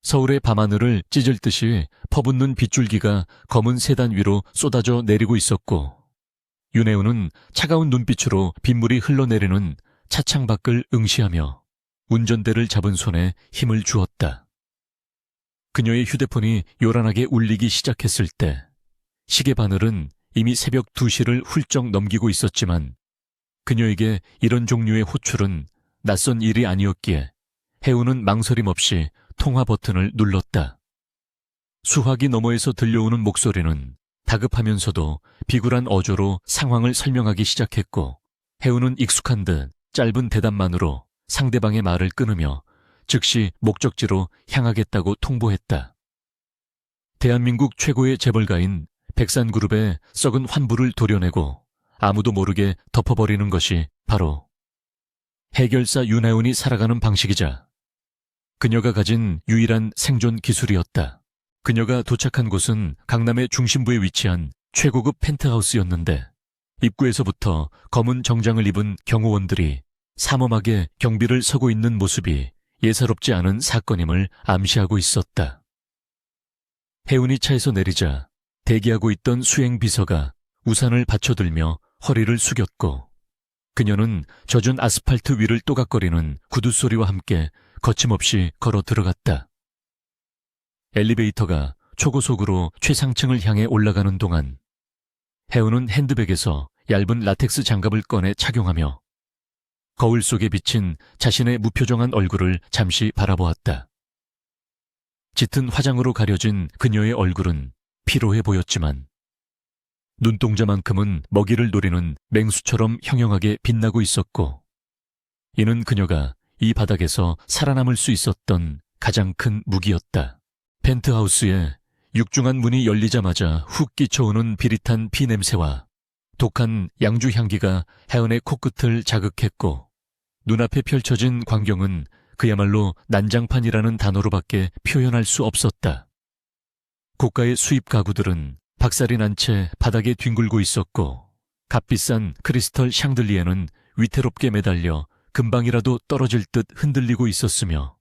서울의 밤하늘을 찢을 듯이 퍼붓는 빗줄기가 검은 세단 위로 쏟아져 내리고 있었고, 윤혜운은 차가운 눈빛으로 빗물이 흘러내리는 차창 밖을 응시하며 운전대를 잡은 손에 힘을 주었다. 그녀의 휴대폰이 요란하게 울리기 시작했을 때 시계 바늘은 이미 새벽 2시를 훌쩍 넘기고 있었지만 그녀에게 이런 종류의 호출은 낯선 일이 아니었기에 혜우는 망설임 없이 통화 버튼을 눌렀다. 수화기 너머에서 들려오는 목소리는 다급하면서도 비굴한 어조로 상황을 설명하기 시작했고, 혜우는 익숙한 듯 짧은 대답만으로 상대방의 말을 끊으며 즉시 목적지로 향하겠다고 통보했다. 대한민국 최고의 재벌가인 백산그룹의 썩은 환부를 도려내고 아무도 모르게 덮어버리는 것이 바로 해결사 윤혜운이 살아가는 방식이자 그녀가 가진 유일한 생존 기술이었다. 그녀가 도착한 곳은 강남의 중심부에 위치한 최고급 펜트하우스였는데 입구에서부터 검은 정장을 입은 경호원들이 삼엄하게 경비를 서고 있는 모습이 예사롭지 않은 사건임을 암시하고 있었다. 혜운이 차에서 내리자 대기하고 있던 수행비서가 우산을 받쳐들며 허리를 숙였고, 그녀는 젖은 아스팔트 위를 또각거리는 구두 소리와 함께 거침없이 걸어 들어갔다. 엘리베이터가 초고속으로 최상층을 향해 올라가는 동안 혜운은 핸드백에서 얇은 라텍스 장갑을 꺼내 착용하며 거울 속에 비친 자신의 무표정한 얼굴을 잠시 바라보았다. 짙은 화장으로 가려진 그녀의 얼굴은 피로해 보였지만 눈동자만큼은 먹이를 노리는 맹수처럼 형형하게 빛나고 있었고, 이는 그녀가 이 바닥에서 살아남을 수 있었던 가장 큰 무기였다. 펜트하우스에 육중한 문이 열리자마자 훅 끼쳐오는 비릿한 피 냄새와 독한 양주 향기가 혜은의 코끝을 자극했고, 눈앞에 펼쳐진 광경은 그야말로 난장판이라는 단어로밖에 표현할 수 없었다. 고가의 수입 가구들은 박살이 난 채 바닥에 뒹굴고 있었고, 값비싼 크리스털 샹들리에는 위태롭게 매달려 금방이라도 떨어질 듯 흔들리고 있었으며,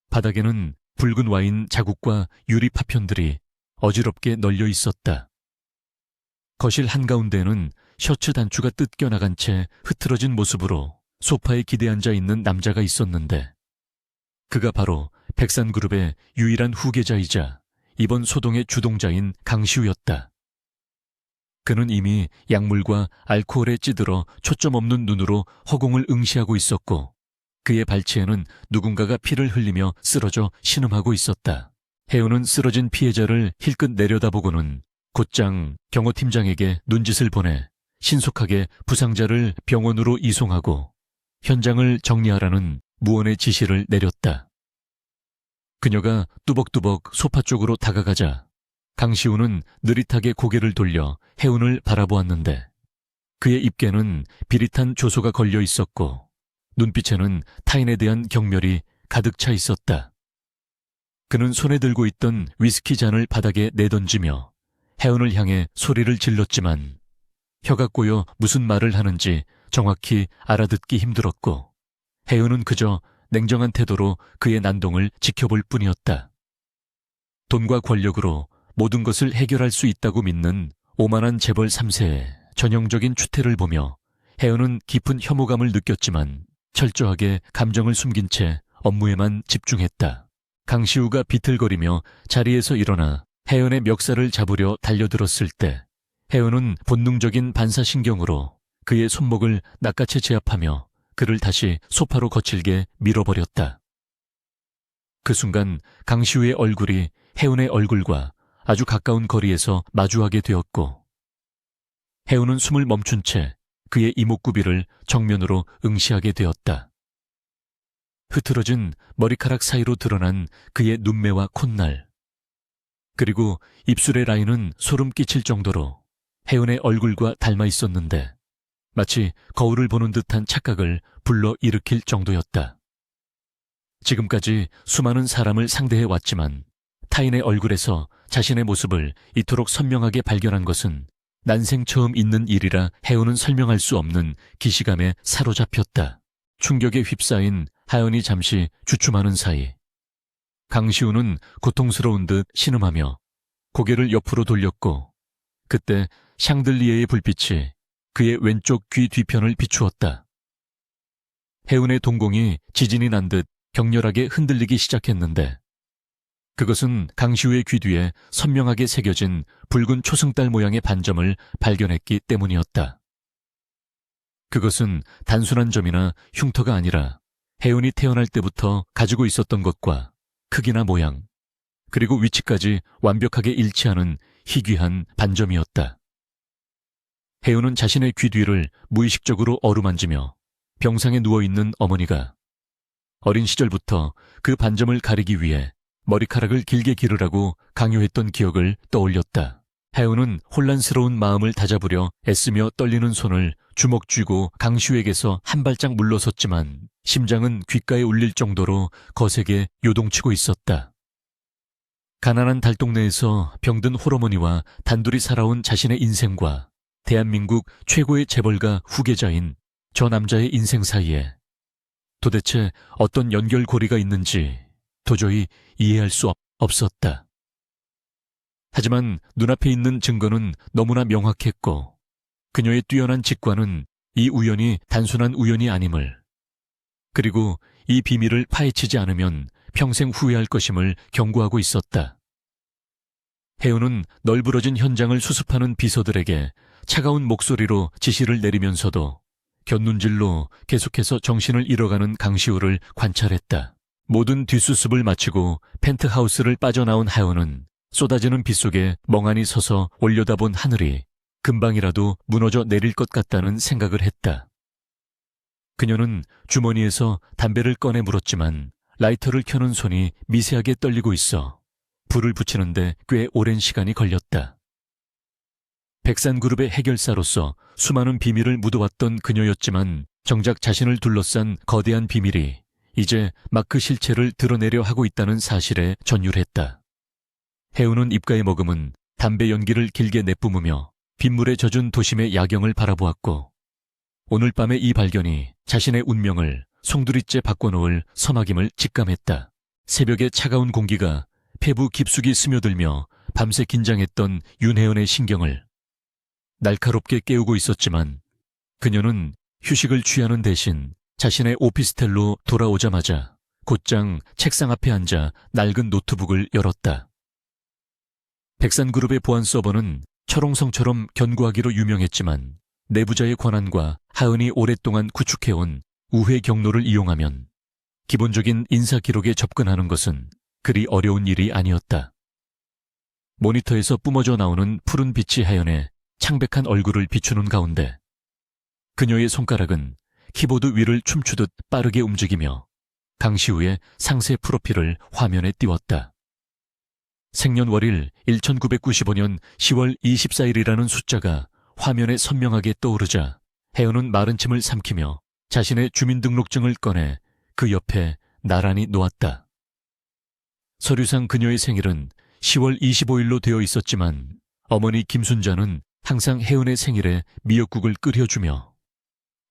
바닥에는 붉은 와인 자국과 유리 파편들이 어지럽게 널려 있었다. 거실 한가운데는 셔츠 단추가 뜯겨나간 채 흐트러진 모습으로 소파에 기대앉아 있는 남자가 있었는데, 그가 바로 백산그룹의 유일한 후계자이자 이번 소동의 주동자인 강시우였다. 그는 이미 약물과 알코올에 찌들어 초점 없는 눈으로 허공을 응시하고 있었고, 그의 발치에는 누군가가 피를 흘리며 쓰러져 신음하고 있었다. 혜우는 쓰러진 피해자를 힐끗 내려다보고는 곧장 경호팀장에게 눈짓을 보내 신속하게 부상자를 병원으로 이송하고 현장을 정리하라는 무언의 지시를 내렸다. 그녀가 뚜벅뚜벅 소파 쪽으로 다가가자 강시우는 느릿하게 고개를 돌려 혜운을 바라보았는데, 그의 입에는 비릿한 조소가 걸려 있었고 눈빛에는 타인에 대한 경멸이 가득 차 있었다. 그는 손에 들고 있던 위스키 잔을 바닥에 내던지며 혜운을 향해 소리를 질렀지만 혀가 꼬여 무슨 말을 하는지 정확히 알아듣기 힘들었고, 혜운은 그저 냉정한 태도로 그의 난동을 지켜볼 뿐이었다. 돈과 권력으로 모든 것을 해결할 수 있다고 믿는 오만한 재벌 3세의 전형적인 추태를 보며 혜은은 깊은 혐오감을 느꼈지만 철저하게 감정을 숨긴 채 업무에만 집중했다. 강시우가 비틀거리며 자리에서 일어나 혜은의 멱살을 잡으려 달려들었을 때 혜은은 본능적인 반사신경으로 그의 손목을 낚아채 제압하며 그를 다시 소파로 거칠게 밀어버렸다. 그 순간 강시우의 얼굴이 혜은의 얼굴과 아주 가까운 거리에서 마주하게 되었고, 혜은은 숨을 멈춘 채 그의 이목구비를 정면으로 응시하게 되었다. 흐트러진 머리카락 사이로 드러난 그의 눈매와 콧날, 그리고 입술의 라인은 소름 끼칠 정도로 혜은의 얼굴과 닮아 있었는데 마치 거울을 보는 듯한 착각을 불러일으킬 정도였다. 지금까지 수많은 사람을 상대해왔지만 타인의 얼굴에서 자신의 모습을 이토록 선명하게 발견한 것은 난생 처음 있는 일이라 혜은은 설명할 수 없는 기시감에 사로잡혔다. 충격에 휩싸인 하연이 잠시 주춤하는 사이 강시우는 고통스러운 듯 신음하며 고개를 옆으로 돌렸고 그때 샹들리에의 불빛이 그의 왼쪽 귀 뒤편을 비추었다. 해운의 동공이 지진이 난 듯 격렬하게 흔들리기 시작했는데 그것은 강시우의 귀 뒤에 선명하게 새겨진 붉은 초승달 모양의 반점을 발견했기 때문이었다. 그것은 단순한 점이나 흉터가 아니라 해운이 태어날 때부터 가지고 있었던 것과 크기나 모양, 그리고 위치까지 완벽하게 일치하는 희귀한 반점이었다. 해운은 자신의 귀 뒤를 무의식적으로 어루만지며 병상에 누워있는 어머니가 어린 시절부터 그 반점을 가리기 위해 머리카락을 길게 기르라고 강요했던 기억을 떠올렸다. 해운은 혼란스러운 마음을 다잡으려 애쓰며 떨리는 손을 주먹 쥐고 강시우에게서 한 발짝 물러섰지만 심장은 귓가에 울릴 정도로 거세게 요동치고 있었다. 가난한 달동네에서 병든 홀어머니와 단둘이 살아온 자신의 인생과 대한민국 최고의 재벌가 후계자인 저 남자의 인생 사이에 도대체 어떤 연결고리가 있는지 도저히 이해할 수 없었다. 하지만 눈앞에 있는 증거는 너무나 명확했고 그녀의 뛰어난 직관은 이 우연이 단순한 우연이 아님을, 그리고 이 비밀을 파헤치지 않으면 평생 후회할 것임을 경고하고 있었다. 해운은 널브러진 현장을 수습하는 비서들에게 차가운 목소리로 지시를 내리면서도 곁눈질로 계속해서 정신을 잃어가는 강시우를 관찰했다. 모든 뒷수습을 마치고 펜트하우스를 빠져나온 하연은 쏟아지는 빛 속에 멍하니 서서 올려다본 하늘이 금방이라도 무너져 내릴 것 같다는 생각을 했다. 그녀는 주머니에서 담배를 꺼내 물었지만 라이터를 켜는 손이 미세하게 떨리고 있어 불을 붙이는데 꽤 오랜 시간이 걸렸다. 백산그룹의 해결사로서 수많은 비밀을 묻어왔던 그녀였지만 정작 자신을 둘러싼 거대한 비밀이 이제 막 그 실체를 드러내려 하고 있다는 사실에 전율했다. 해운은 입가에 머금은 담배 연기를 길게 내뿜으며 빗물에 젖은 도심의 야경을 바라보았고 오늘 밤의 이 발견이 자신의 운명을 송두리째 바꿔놓을 서막임을 직감했다. 새벽의 차가운 공기가 폐부 깊숙이 스며들며 밤새 긴장했던 윤혜연의 신경을 날카롭게 깨우고 있었지만 그녀는 휴식을 취하는 대신 자신의 오피스텔로 돌아오자마자 곧장 책상 앞에 앉아 낡은 노트북을 열었다. 백산그룹의 보안 서버는 철옹성처럼 견고하기로 유명했지만 내부자의 권한과 하은이 오랫동안 구축해온 우회 경로를 이용하면 기본적인 인사 기록에 접근하는 것은 그리 어려운 일이 아니었다. 모니터에서 뿜어져 나오는 푸른 빛이 하연의 창백한 얼굴을 비추는 가운데 그녀의 손가락은 키보드 위를 춤추듯 빠르게 움직이며 강시우의 상세 프로필을 화면에 띄웠다. 생년월일 1995년 10월 24일이라는 숫자가 화면에 선명하게 떠오르자 혜연은 마른 침을 삼키며 자신의 주민등록증을 꺼내 그 옆에 나란히 놓았다. 서류상 그녀의 생일은 10월 25일로 되어 있었지만 어머니 김순자는 항상 혜연의 생일에 미역국을 끓여주며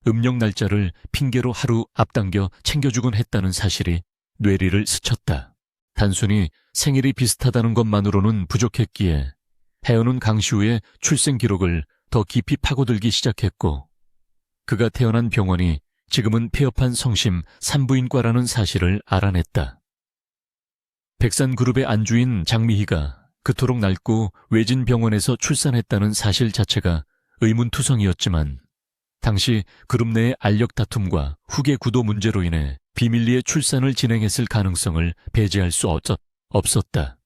음력 날짜를 핑계로 하루 앞당겨 챙겨주곤 했다는 사실이 뇌리를 스쳤다. 단순히 생일이 비슷하다는 것만으로는 부족했기에 혜연은 강시우의 출생 기록을 더 깊이 파고들기 시작했고 그가 태어난 병원이 지금은 폐업한 성심 산부인과라는 사실을 알아냈다. 백산그룹의 안주인 장미희가 그토록 낡고 외진 병원에서 출산했다는 사실 자체가 의문투성이었지만 당시 그룹 내의 알력 다툼과 후계 구도 문제로 인해 비밀리에 출산을 진행했을 가능성을 배제할 수 없었다.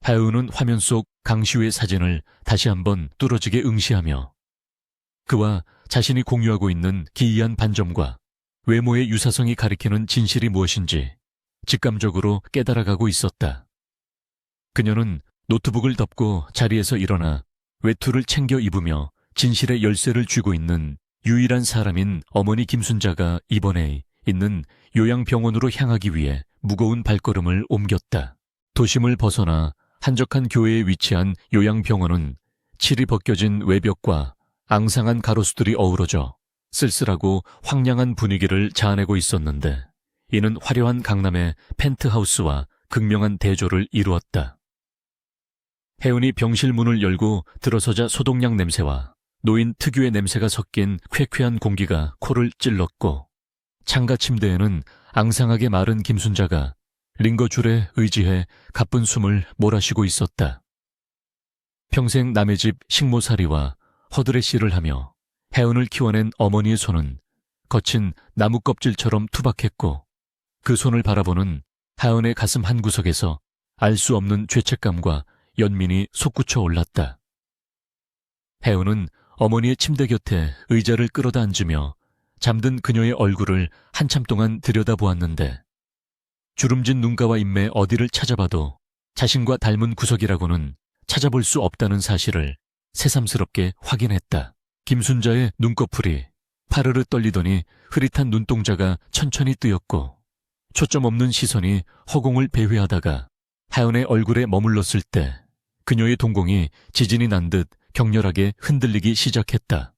하은은 화면 속 강시우의 사진을 다시 한번 뚫어지게 응시하며 그와 자신이 공유하고 있는 기이한 반점과 외모의 유사성이 가리키는 진실이 무엇인지 직감적으로 깨달아가고 있었다. 그녀는 노트북을 덮고 자리에서 일어나 외투를 챙겨 입으며 진실의 열쇠를 쥐고 있는 유일한 사람인 어머니 김순자가 입원해 있는 요양병원으로 향하기 위해 무거운 발걸음을 옮겼다. 도심을 벗어나 한적한 교외에 위치한 요양병원은 칠이 벗겨진 외벽과 앙상한 가로수들이 어우러져 쓸쓸하고 황량한 분위기를 자아내고 있었는데 이는 화려한 강남의 펜트하우스와 극명한 대조를 이루었다. 혜은이 병실 문을 열고 들어서자 소독약 냄새와 노인 특유의 냄새가 섞인 쾌쾌한 공기가 코를 찔렀고, 창가 침대에는 앙상하게 마른 김순자가 링거줄에 의지해 가쁜 숨을 몰아쉬고 있었다. 평생 남의 집 식모살이와 허드레씨를 하며 혜은을 키워낸 어머니의 손은 거친 나무 껍질처럼 투박했고, 그 손을 바라보는 하은의 가슴 한구석에서 알 수 없는 죄책감과 연민이 솟구쳐 올랐다. 혜은은 어머니의 침대 곁에 의자를 끌어다 앉으며 잠든 그녀의 얼굴을 한참 동안 들여다보았는데, 주름진 눈가와 인매 어디를 찾아봐도 자신과 닮은 구석이라고는 찾아볼 수 없다는 사실을 새삼스럽게 확인했다. 김순자의 눈꺼풀이 파르르 떨리더니 흐릿한 눈동자가 천천히 뜨였고, 초점 없는 시선이 허공을 배회하다가 하연의 얼굴에 머물렀을 때 그녀의 동공이 지진이 난 듯 격렬하게 흔들리기 시작했다.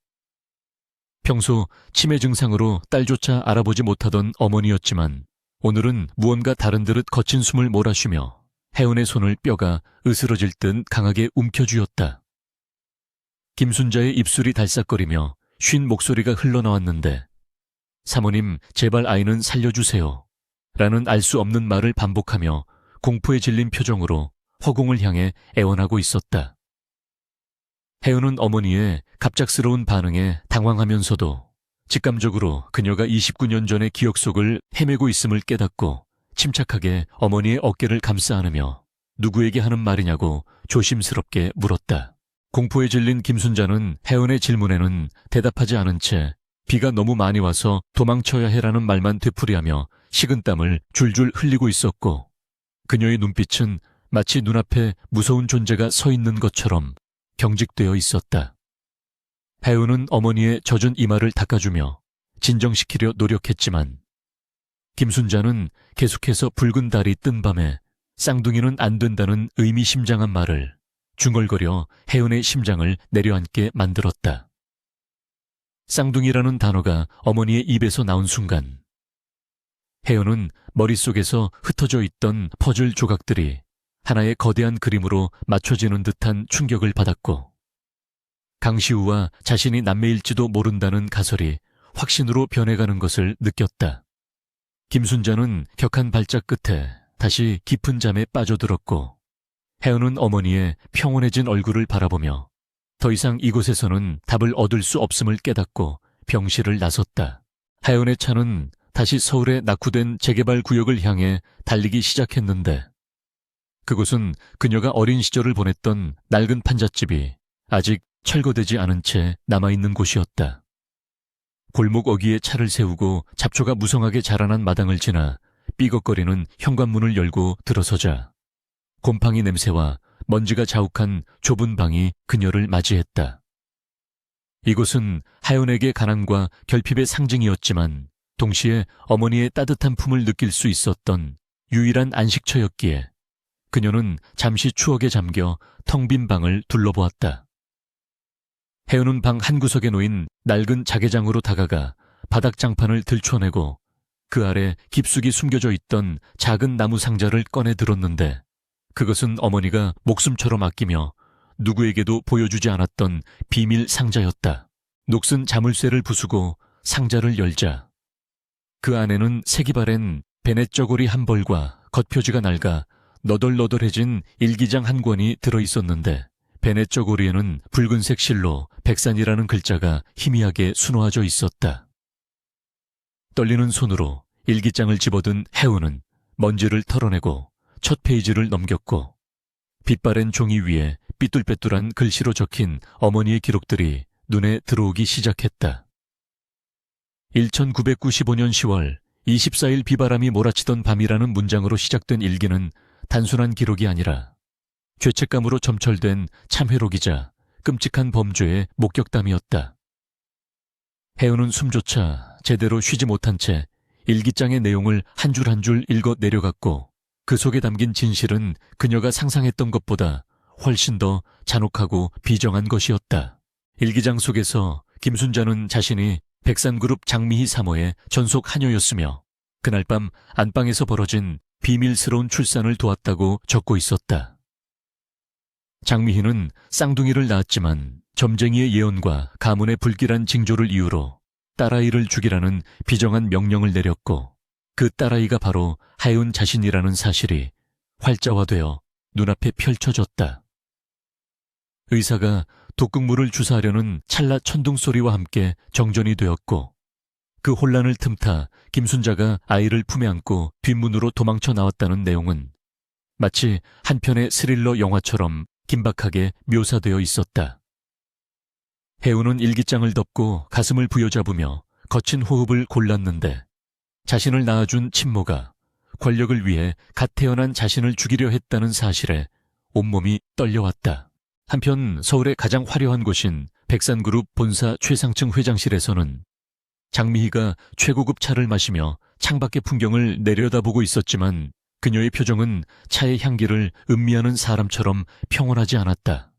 평소 치매 증상으로 딸조차 알아보지 못하던 어머니였지만 오늘은 무언가 다른 듯 거친 숨을 몰아쉬며 혜은의 손을 뼈가 으스러질 듯 강하게 움켜쥐었다. 김순자의 입술이 달싹거리며 쉰 목소리가 흘러나왔는데, 사모님, 제발 아이는 살려주세요. 라는 알 수 없는 말을 반복하며 공포에 질린 표정으로 허공을 향해 애원하고 있었다. 혜은은 어머니의 갑작스러운 반응에 당황하면서도 직감적으로 그녀가 29년 전의 기억 속을 헤매고 있음을 깨닫고 침착하게 어머니의 어깨를 감싸 안으며 누구에게 하는 말이냐고 조심스럽게 물었다. 공포에 질린 김순자는 혜은의 질문에는 대답하지 않은 채 비가 너무 많이 와서 도망쳐야 해라는 말만 되풀이하며 식은땀을 줄줄 흘리고 있었고, 그녀의 눈빛은 마치 눈앞에 무서운 존재가 서 있는 것처럼 경직되어 있었다. 혜은은 어머니의 젖은 이마를 닦아주며 진정시키려 노력했지만 김순자는 계속해서 붉은 달이 뜬 밤에 쌍둥이는 안 된다는 의미심장한 말을 중얼거려 혜은의 심장을 내려앉게 만들었다. 쌍둥이라는 단어가 어머니의 입에서 나온 순간 혜은은 머릿속에서 흩어져 있던 퍼즐 조각들이 하나의 거대한 그림으로 맞춰지는 듯한 충격을 받았고, 강시우와 자신이 남매일지도 모른다는 가설이 확신으로 변해가는 것을 느꼈다. 김순자는 격한 발작 끝에 다시 깊은 잠에 빠져들었고, 혜은은 어머니의 평온해진 얼굴을 바라보며 더 이상 이곳에서는 답을 얻을 수 없음을 깨닫고 병실을 나섰다. 혜은의 차는 다시 서울의 낙후된 재개발 구역을 향해 달리기 시작했는데, 그곳은 그녀가 어린 시절을 보냈던 낡은 판잣집이 아직 철거되지 않은 채 남아있는 곳이었다. 골목 어귀에 차를 세우고 잡초가 무성하게 자라난 마당을 지나 삐걱거리는 현관문을 열고 들어서자 곰팡이 냄새와 먼지가 자욱한 좁은 방이 그녀를 맞이했다. 이곳은 하연에게 가난과 결핍의 상징이었지만 동시에 어머니의 따뜻한 품을 느낄 수 있었던 유일한 안식처였기에 그녀는 잠시 추억에 잠겨 텅 빈 방을 둘러보았다. 혜은은 방 한구석에 놓인 낡은 자개장으로 다가가 바닥 장판을 들춰내고 그 아래 깊숙이 숨겨져 있던 작은 나무 상자를 꺼내 들었는데, 그것은 어머니가 목숨처럼 아끼며 누구에게도 보여주지 않았던 비밀 상자였다. 녹슨 자물쇠를 부수고 상자를 열자 그 안에는 색이 바랜 베넷 저고리 한 벌과 겉표지가 낡아 너덜너덜해진 일기장 한 권이 들어있었는데, 베넷 저고리에는 붉은색 실로 백산이라는 글자가 희미하게 수놓아져 있었다. 떨리는 손으로 일기장을 집어든 혜은은 먼지를 털어내고 첫 페이지를 넘겼고, 빛바랜 종이 위에 삐뚤빼뚤한 글씨로 적힌 어머니의 기록들이 눈에 들어오기 시작했다. 1995년 10월 24일 비바람이 몰아치던 밤이라는 문장으로 시작된 일기는 단순한 기록이 아니라 죄책감으로 점철된 참회록이자 끔찍한 범죄의 목격담이었다. 혜은은 숨조차 제대로 쉬지 못한 채 일기장의 내용을 한 줄 한 줄 읽어 내려갔고, 그 속에 담긴 진실은 그녀가 상상했던 것보다 훨씬 더 잔혹하고 비정한 것이었다. 일기장 속에서 김순자는 자신이 백산그룹 장미희 사모의 전속 하녀였으며 그날 밤 안방에서 벌어진 비밀스러운 출산을 도왔다고 적고 있었다. 장미희는 쌍둥이를 낳았지만 점쟁이의 예언과 가문의 불길한 징조를 이유로 딸아이를 죽이라는 비정한 명령을 내렸고 그 딸아이가 바로 하윤 자신이라는 사실이 활자화되어 눈앞에 펼쳐졌다. 의사가 독극물을 주사하려는 찰나 천둥 소리와 함께 정전이 되었고 그 혼란을 틈타 김순자가 아이를 품에 안고 뒷문으로 도망쳐 나왔다는 내용은 마치 한 편의 스릴러 영화처럼 긴박하게 묘사되어 있었다. 해운은 일기장을 덮고 가슴을 부여잡으며 거친 호흡을 골랐는데 자신을 낳아준 친모가 권력을 위해 갓 태어난 자신을 죽이려 했다는 사실에 온몸이 떨려왔다. 한편 서울의 가장 화려한 곳인 백산그룹 본사 최상층 회장실에서는 장미희가 최고급 차를 마시며 창밖의 풍경을 내려다보고 있었지만 그녀의 표정은 차의 향기를 음미하는 사람처럼 평온하지 않았다.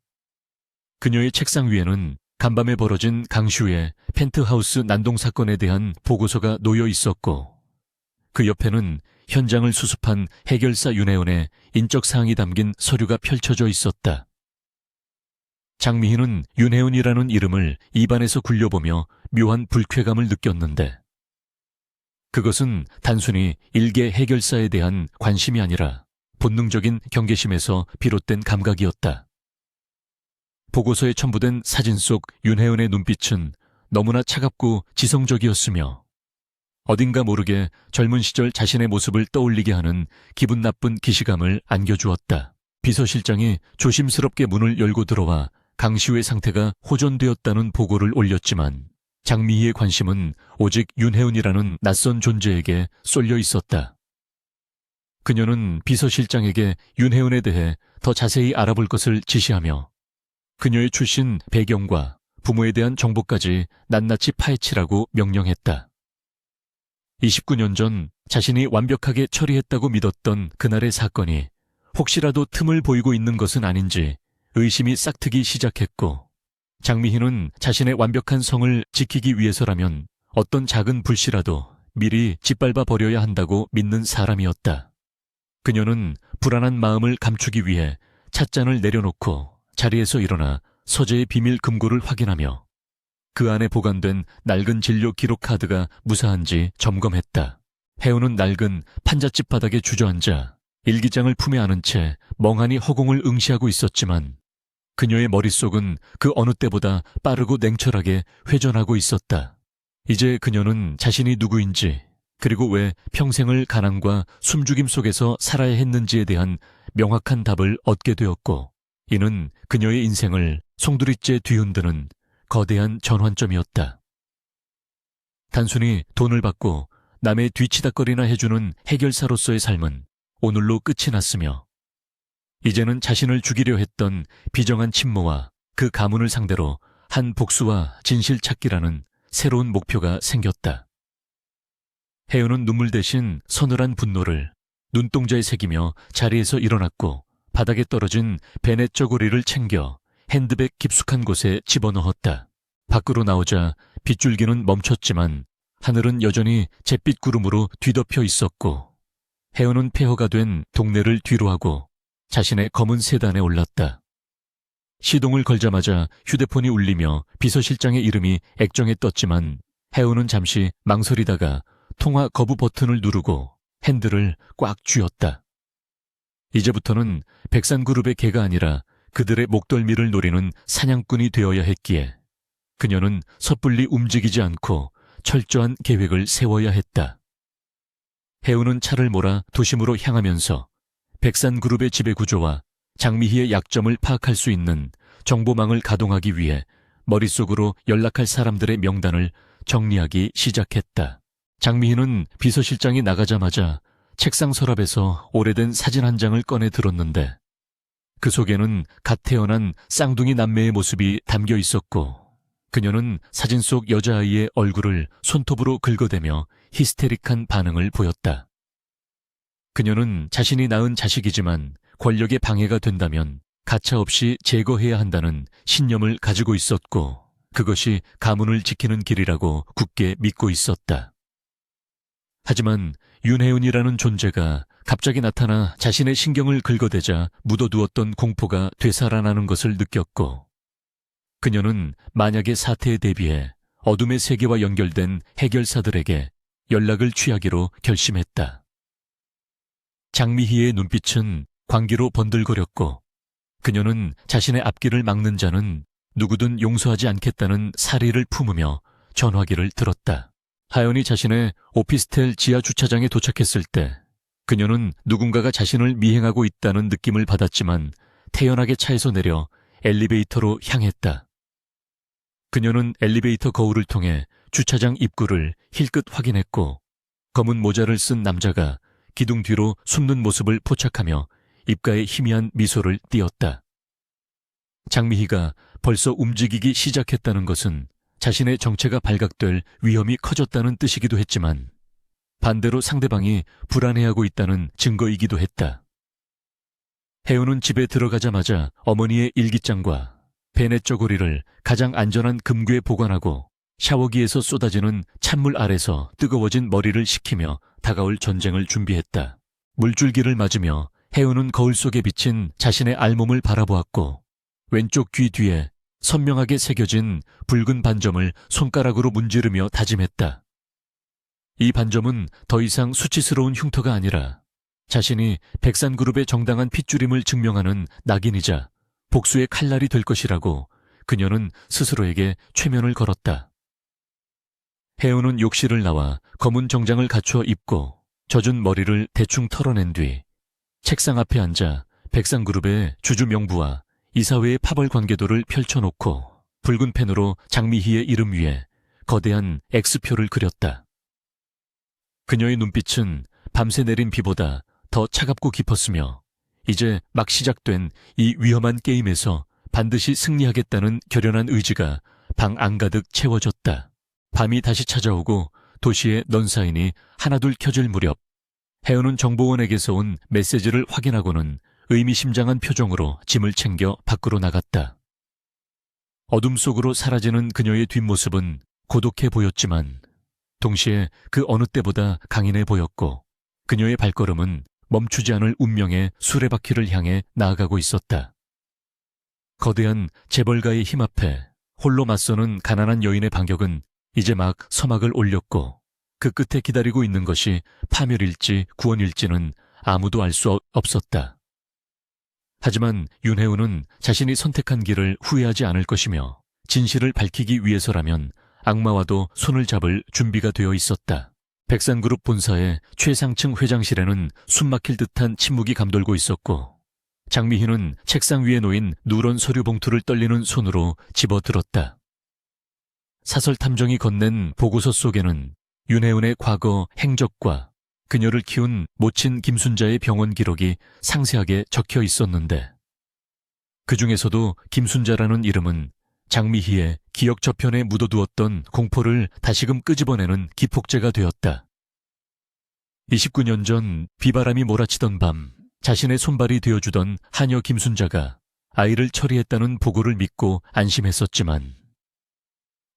그녀의 책상 위에는 간밤에 벌어진 강슈의 펜트하우스 난동 사건에 대한 보고서가 놓여 있었고 그 옆에는 현장을 수습한 해결사 윤혜원의 인적사항이 담긴 서류가 펼쳐져 있었다. 장미희는 윤혜원이라는 이름을 입안에서 굴려보며 묘한 불쾌감을 느꼈는데 그것은 단순히 일개 해결사에 대한 관심이 아니라 본능적인 경계심에서 비롯된 감각이었다. 보고서에 첨부된 사진 속 윤혜원의 눈빛은 너무나 차갑고 지성적이었으며 어딘가 모르게 젊은 시절 자신의 모습을 떠올리게 하는 기분 나쁜 기시감을 안겨주었다. 비서실장이 조심스럽게 문을 열고 들어와 강시우의 상태가 호전되었다는 보고를 올렸지만 장미희의 관심은 오직 윤혜은이라는 낯선 존재에게 쏠려 있었다. 그녀는 비서실장에게 윤혜은에 대해 더 자세히 알아볼 것을 지시하며 그녀의 출신 배경과 부모에 대한 정보까지 낱낱이 파헤치라고 명령했다. 29년 전 자신이 완벽하게 처리했다고 믿었던 그날의 사건이 혹시라도 틈을 보이고 있는 것은 아닌지 의심이 싹트기 시작했고 장미희는 자신의 완벽한 성을 지키기 위해서라면 어떤 작은 불씨라도 미리 짓밟아 버려야 한다고 믿는 사람이었다. 그녀는 불안한 마음을 감추기 위해 찻잔을 내려놓고 자리에서 일어나 서재의 비밀 금고를 확인하며 그 안에 보관된 낡은 진료 기록 카드가 무사한지 점검했다. 해우는 낡은 판잣집 바닥에 주저앉아 일기장을 품에 안은 채 멍하니 허공을 응시하고 있었지만 그녀의 머릿속은 그 어느 때보다 빠르고 냉철하게 회전하고 있었다. 이제 그녀는 자신이 누구인지 그리고 왜 평생을 가난과 숨죽임 속에서 살아야 했는지에 대한 명확한 답을 얻게 되었고 이는 그녀의 인생을 송두리째 뒤흔드는 거대한 전환점이었다. 단순히 돈을 받고 남의 뒤치다거리나 해주는 해결사로서의 삶은 오늘로 끝이 났으며 이제는 자신을 죽이려 했던 비정한 친모와 그 가문을 상대로 한 복수와 진실 찾기라는 새로운 목표가 생겼다. 혜연은 눈물 대신 서늘한 분노를 눈동자에 새기며 자리에서 일어났고 바닥에 떨어진 베넷 저고리를 챙겨 핸드백 깊숙한 곳에 집어넣었다. 밖으로 나오자 빗줄기는 멈췄지만 하늘은 여전히 잿빛 구름으로 뒤덮여 있었고 혜연은 폐허가 된 동네를 뒤로하고 자신의 검은 세단에 올랐다. 시동을 걸자마자 휴대폰이 울리며 비서실장의 이름이 액정에 떴지만 혜연은 잠시 망설이다가 통화 거부 버튼을 누르고 핸들을 꽉 쥐었다. 이제부터는 백산그룹의 개가 아니라 그들의 목덜미를 노리는 사냥꾼이 되어야 했기에 그녀는 섣불리 움직이지 않고 철저한 계획을 세워야 했다. 해우는 차를 몰아 도심으로 향하면서 백산그룹의 지배 구조와 장미희의 약점을 파악할 수 있는 정보망을 가동하기 위해 머릿속으로 연락할 사람들의 명단을 정리하기 시작했다. 장미희는 비서실장이 나가자마자 책상 서랍에서 오래된 사진 한 장을 꺼내 들었는데 그 속에는 갓 태어난 쌍둥이 남매의 모습이 담겨 있었고 그녀는 사진 속 여자아이의 얼굴을 손톱으로 긁어대며 히스테릭한 반응을 보였다. 그녀는 자신이 낳은 자식이지만 권력에 방해가 된다면 가차없이 제거해야 한다는 신념을 가지고 있었고 그것이 가문을 지키는 길이라고 굳게 믿고 있었다. 하지만 윤혜은이라는 존재가 갑자기 나타나 자신의 신경을 긁어대자 묻어두었던 공포가 되살아나는 것을 느꼈고, 그녀는 만약의 사태에 대비해 어둠의 세계와 연결된 해결사들에게 연락을 취하기로 결심했다. 장미희의 눈빛은 광기로 번들거렸고, 그녀는 자신의 앞길을 막는 자는 누구든 용서하지 않겠다는 사리를 품으며 전화기를 들었다. 하연이 자신의 오피스텔 지하 주차장에 도착했을 때 그녀는 누군가가 자신을 미행하고 있다는 느낌을 받았지만 태연하게 차에서 내려 엘리베이터로 향했다. 그녀는 엘리베이터 거울을 통해 주차장 입구를 힐끗 확인했고, 검은 모자를 쓴 남자가 기둥 뒤로 숨는 모습을 포착하며 입가에 희미한 미소를 띄었다. 장미희가 벌써 움직이기 시작했다는 것은 자신의 정체가 발각될 위험이 커졌다는 뜻이기도 했지만, 반대로 상대방이 불안해하고 있다는 증거이기도 했다. 혜우는 집에 들어가자마자 어머니의 일기장과 베넷 저고리를 가장 안전한 금괴에 보관하고 샤워기에서 쏟아지는 찬물 아래서 뜨거워진 머리를 식히며 다가올 전쟁을 준비했다. 물줄기를 맞으며 혜우는 거울 속에 비친 자신의 알몸을 바라보았고, 왼쪽 귀 뒤에 선명하게 새겨진 붉은 반점을 손가락으로 문지르며 다짐했다. 이 반점은 더 이상 수치스러운 흉터가 아니라 자신이 백산그룹의 정당한 핏줄임을 증명하는 낙인이자 복수의 칼날이 될 것이라고 그녀는 스스로에게 최면을 걸었다. 혜우는 욕실을 나와 검은 정장을 갖추어 입고 젖은 머리를 대충 털어낸 뒤 책상 앞에 앉아 백산그룹의 주주 명부와 이사회의 파벌 관계도를 펼쳐놓고 붉은 펜으로 장미희의 이름 위에 거대한 X표를 그렸다. 그녀의 눈빛은 밤새 내린 비보다 더 차갑고 깊었으며, 이제 막 시작된 이 위험한 게임에서 반드시 승리하겠다는 결연한 의지가 방 안가득 채워졌다. 밤이 다시 찾아오고 도시의 넌사인이 하나둘 켜질 무렵, 혜우는 정보원에게서 온 메시지를 확인하고는 의미심장한 표정으로 짐을 챙겨 밖으로 나갔다. 어둠 속으로 사라지는 그녀의 뒷모습은 고독해 보였지만 동시에 그 어느 때보다 강인해 보였고, 그녀의 발걸음은 멈추지 않을 운명의 수레바퀴를 향해 나아가고 있었다. 거대한 재벌가의 힘 앞에 홀로 맞서는 가난한 여인의 반격은 이제 막 서막을 올렸고, 그 끝에 기다리고 있는 것이 파멸일지 구원일지는 아무도 알 수 없었다. 하지만 윤혜우는 자신이 선택한 길을 후회하지 않을 것이며, 진실을 밝히기 위해서라면 악마와도 손을 잡을 준비가 되어 있었다. 백산그룹 본사의 최상층 회장실에는 숨막힐 듯한 침묵이 감돌고 있었고, 장미희는 책상 위에 놓인 누런 서류 봉투를 떨리는 손으로 집어들었다. 사설 탐정이 건넨 보고서 속에는 윤혜은의 과거 행적과 그녀를 키운 모친 김순자의 병원 기록이 상세하게 적혀 있었는데, 그 중에서도 김순자라는 이름은 장미희의 기억 저편에 묻어두었던 공포를 다시금 끄집어내는 기폭제가 되었다. 29년 전 비바람이 몰아치던 밤, 자신의 손발이 되어주던 하녀 김순자가 아이를 처리했다는 보고를 믿고 안심했었지만,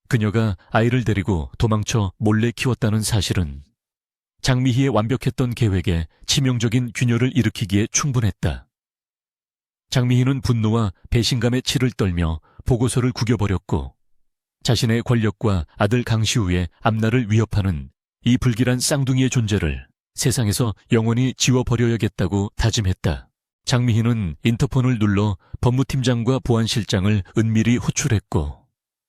그녀가 아이를 데리고 도망쳐 몰래 키웠다는 사실은 장미희의 완벽했던 계획에 치명적인 균열을 일으키기에 충분했다. 장미희는 분노와 배신감의 치를 떨며 보고서를 구겨버렸고, 자신의 권력과 아들 강시우의 앞날을 위협하는 이 불길한 쌍둥이의 존재를 세상에서 영원히 지워버려야겠다고 다짐했다. 장미희는 인터폰을 눌러 법무팀장과 보안실장을 은밀히 호출했고,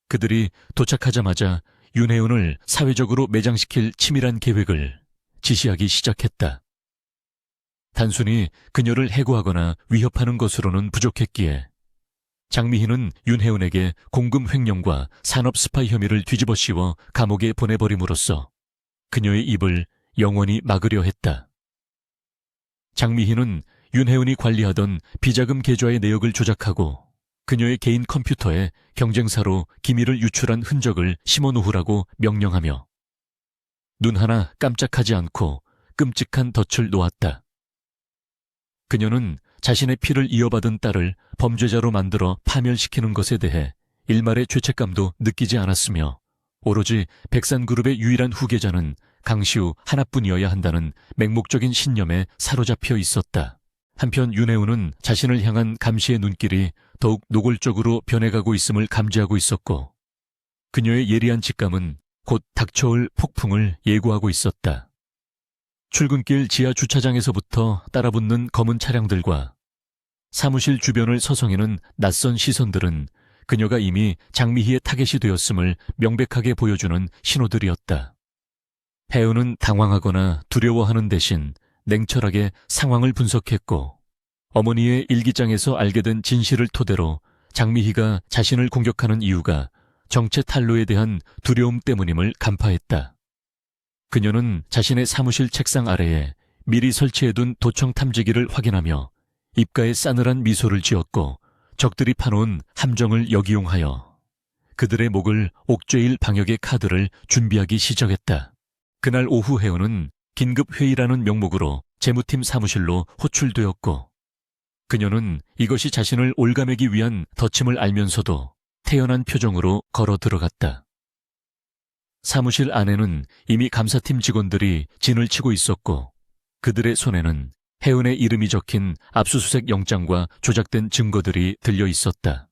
그들이 도착하자마자 윤혜은을 사회적으로 매장시킬 치밀한 계획을 지시하기 시작했다. 단순히 그녀를 해고하거나 위협하는 것으로는 부족했기에 장미희는 윤혜은에게 공금 횡령과 산업 스파이 혐의를 뒤집어 씌워 감옥에 보내버림으로써 그녀의 입을 영원히 막으려 했다. 장미희는 윤혜은이 관리하던 비자금 계좌의 내역을 조작하고 그녀의 개인 컴퓨터에 경쟁사로 기밀을 유출한 흔적을 심어놓으라고 명령하며 눈 하나 깜짝하지 않고 끔찍한 덫을 놓았다. 그녀는 자신의 피를 이어받은 딸을 범죄자로 만들어 파멸시키는 것에 대해 일말의 죄책감도 느끼지 않았으며, 오로지 백산그룹의 유일한 후계자는 강시우 하나뿐이어야 한다는 맹목적인 신념에 사로잡혀 있었다. 한편 윤혜우는 자신을 향한 감시의 눈길이 더욱 노골적으로 변해가고 있음을 감지하고 있었고, 그녀의 예리한 직감은 곧 닥쳐올 폭풍을 예고하고 있었다. 출근길 지하 주차장에서부터 따라붙는 검은 차량들과 사무실 주변을 서성이는 낯선 시선들은 그녀가 이미 장미희의 타겟이 되었음을 명백하게 보여주는 신호들이었다. 혜우는 당황하거나 두려워하는 대신 냉철하게 상황을 분석했고, 어머니의 일기장에서 알게 된 진실을 토대로 장미희가 자신을 공격하는 이유가 정체 탈로에 대한 두려움 때문임을 간파했다. 그녀는 자신의 사무실 책상 아래에 미리 설치해둔 도청 탐지기를 확인하며 입가에 싸늘한 미소를 지었고, 적들이 파놓은 함정을 역이용하여 그들의 목을 옥죄일 방역의 카드를 준비하기 시작했다. 그날 오후 혜우는 긴급회의라는 명목으로 재무팀 사무실로 호출되었고, 그녀는 이것이 자신을 올가매기 위한 덧침을 알면서도 태연한 표정으로 걸어 들어갔다. 사무실 안에는 이미 감사팀 직원들이 진을 치고 있었고, 그들의 손에는 혜은의 이름이 적힌 압수수색 영장과 조작된 증거들이 들려 있었다.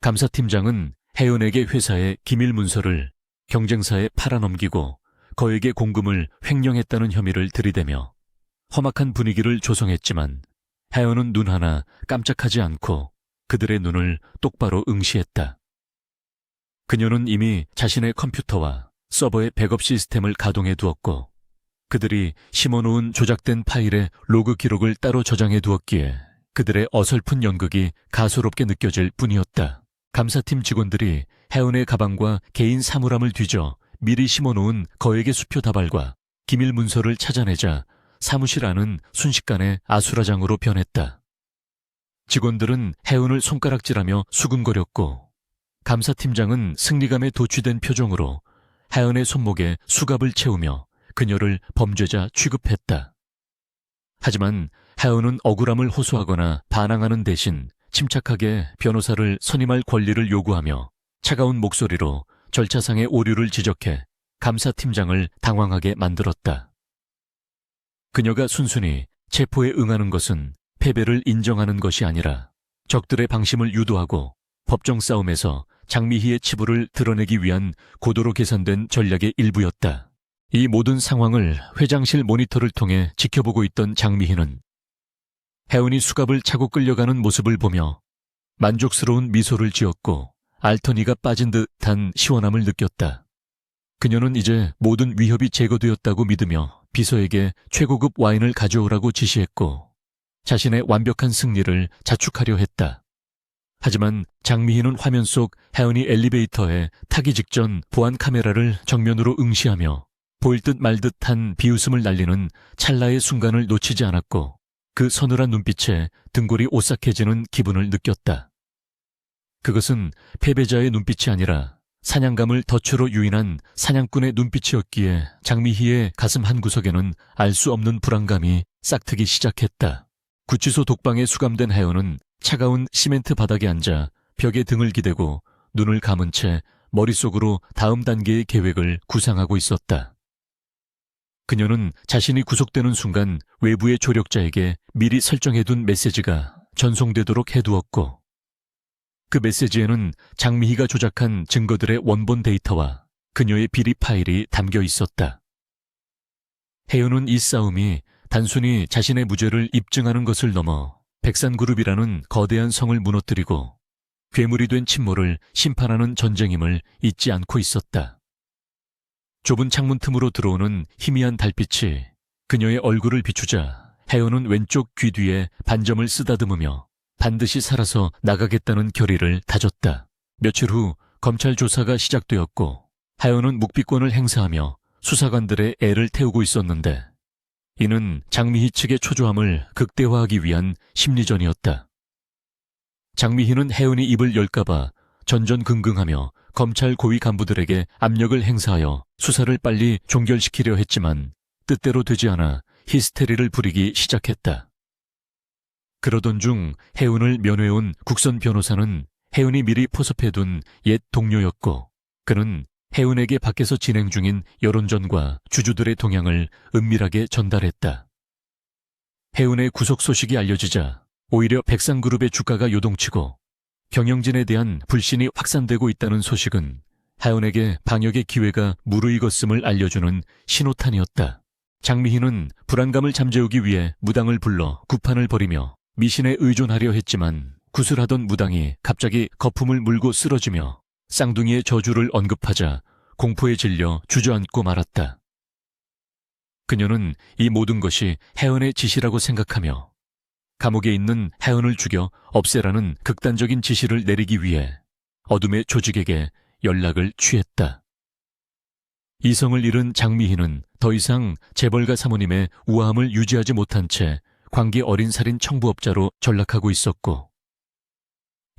감사팀장은 혜은에게 회사의 기밀 문서를 경쟁사에 팔아넘기고 거액의 공금을 횡령했다는 혐의를 들이대며 험악한 분위기를 조성했지만, 혜은은 눈 하나 깜짝하지 않고 그들의 눈을 똑바로 응시했다. 그녀는 이미 자신의 컴퓨터와 서버의 백업 시스템을 가동해 두었고, 그들이 심어놓은 조작된 파일의 로그 기록을 따로 저장해 두었기에 그들의 어설픈 연극이 가소롭게 느껴질 뿐이었다. 감사팀 직원들이 혜은의 가방과 개인 사물함을 뒤져 미리 심어놓은 거액의 수표 다발과 기밀 문서를 찾아내자 사무실 안은 순식간에 아수라장으로 변했다. 직원들은 혜은을 손가락질하며 수근거렸고, 감사팀장은 승리감에 도취된 표정으로 혜은의 손목에 수갑을 채우며 그녀를 범죄자 취급했다. 하지만 혜은은 억울함을 호소하거나 반항하는 대신 침착하게 변호사를 선임할 권리를 요구하며 차가운 목소리로 절차상의 오류를 지적해 감사팀장을 당황하게 만들었다. 그녀가 순순히 체포에 응하는 것은 패배를 인정하는 것이 아니라 적들의 방심을 유도하고 법정 싸움에서 장미희의 치부를 드러내기 위한 고도로 계산된 전략의 일부였다. 이 모든 상황을 회장실 모니터를 통해 지켜보고 있던 장미희는 혜은이 수갑을 차고 끌려가는 모습을 보며 만족스러운 미소를 지었고 알터니가 빠진 듯한 시원함을 느꼈다. 그녀는 이제 모든 위협이 제거되었다고 믿으며 비서에게 최고급 와인을 가져오라고 지시했고, 자신의 완벽한 승리를 자축하려 했다. 하지만 장미희는 화면 속 혜은이 엘리베이터에 타기 직전 보안 카메라를 정면으로 응시하며 보일 듯 말 듯한 비웃음을 날리는 찰나의 순간을 놓치지 않았고, 그 서늘한 눈빛에 등골이 오싹해지는 기분을 느꼈다. 그것은 패배자의 눈빛이 아니라 사냥감을 덫으로 유인한 사냥꾼의 눈빛이었기에 장미희의 가슴 한구석에는 알 수 없는 불안감이 싹트기 시작했다. 구치소 독방에 수감된 혜은은 차가운 시멘트 바닥에 앉아 벽에 등을 기대고 눈을 감은 채 머릿속으로 다음 단계의 계획을 구상하고 있었다. 그녀는 자신이 구속되는 순간 외부의 조력자에게 미리 설정해둔 메시지가 전송되도록 해두었고, 그 메시지에는 장미희가 조작한 증거들의 원본 데이터와 그녀의 비리 파일이 담겨 있었다. 혜은은 이 싸움이 단순히 자신의 무죄를 입증하는 것을 넘어 백산그룹이라는 거대한 성을 무너뜨리고 괴물이 된 침몰을 심판하는 전쟁임을 잊지 않고 있었다. 좁은 창문 틈으로 들어오는 희미한 달빛이 그녀의 얼굴을 비추자 혜은은 왼쪽 귀 뒤에 반점을 쓰다듬으며 반드시 살아서 나가겠다는 결의를 다졌다. 며칠 후 검찰 조사가 시작되었고, 혜은은 묵비권을 행사하며 수사관들의 애를 태우고 있었는데, 이는 장미희 측의 초조함을 극대화하기 위한 심리전이었다. 장미희는 혜은이 입을 열까봐 전전긍긍하며 검찰 고위 간부들에게 압력을 행사하여 수사를 빨리 종결시키려 했지만 뜻대로 되지 않아 히스테리를 부리기 시작했다. 그러던 중 혜은을 면회온 국선 변호사는 혜은이 미리 포섭해둔 옛 동료였고, 그는 혜은에게 밖에서 진행 중인 여론전과 주주들의 동향을 은밀하게 전달했다. 혜은의 구속 소식이 알려지자 오히려 백상그룹의 주가가 요동치고 경영진에 대한 불신이 확산되고 있다는 소식은 혜은에게 방역의 기회가 무르익었음을 알려주는 신호탄이었다. 장미희는 불안감을 잠재우기 위해 무당을 불러 구판을 벌이며 미신에 의존하려 했지만 구슬하던 무당이 갑자기 거품을 물고 쓰러지며 쌍둥이의 저주를 언급하자 공포에 질려 주저앉고 말았다. 그녀는 이 모든 것이 혜은의 짓이라고 생각하며 감옥에 있는 혜은을 죽여 없애라는 극단적인 지시를 내리기 위해 어둠의 조직에게 연락을 취했다. 이성을 잃은 장미희는 더 이상 재벌가 사모님의 우아함을 유지하지 못한 채 광기 어린 살인 청부업자로 전락하고 있었고,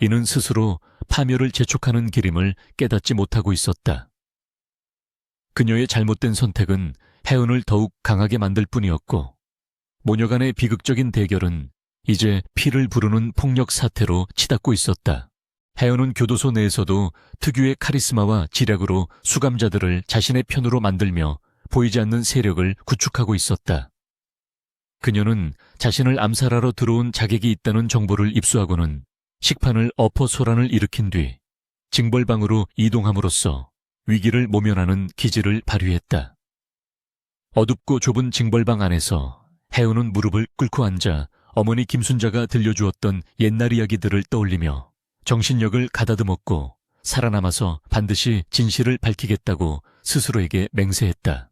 이는 스스로 파멸을 재촉하는 기림을 깨닫지 못하고 있었다. 그녀의 잘못된 선택은 혜은을 더욱 강하게 만들 뿐이었고, 모녀 간의 비극적인 대결은 이제 피를 부르는 폭력 사태로 치닫고 있었다. 혜은은 교도소 내에서도 특유의 카리스마와 지략으로 수감자들을 자신의 편으로 만들며 보이지 않는 세력을 구축하고 있었다. 그녀는 자신을 암살하러 들어온 자객이 있다는 정보를 입수하고는 식판을 엎어 소란을 일으킨 뒤 징벌방으로 이동함으로써 위기를 모면하는 기질을 발휘했다. 어둡고 좁은 징벌방 안에서 혜은은 무릎을 꿇고 앉아 어머니 김순자가 들려주었던 옛날 이야기들을 떠올리며 정신력을 가다듬었고 살아남아서 반드시 진실을 밝히겠다고 스스로에게 맹세했다.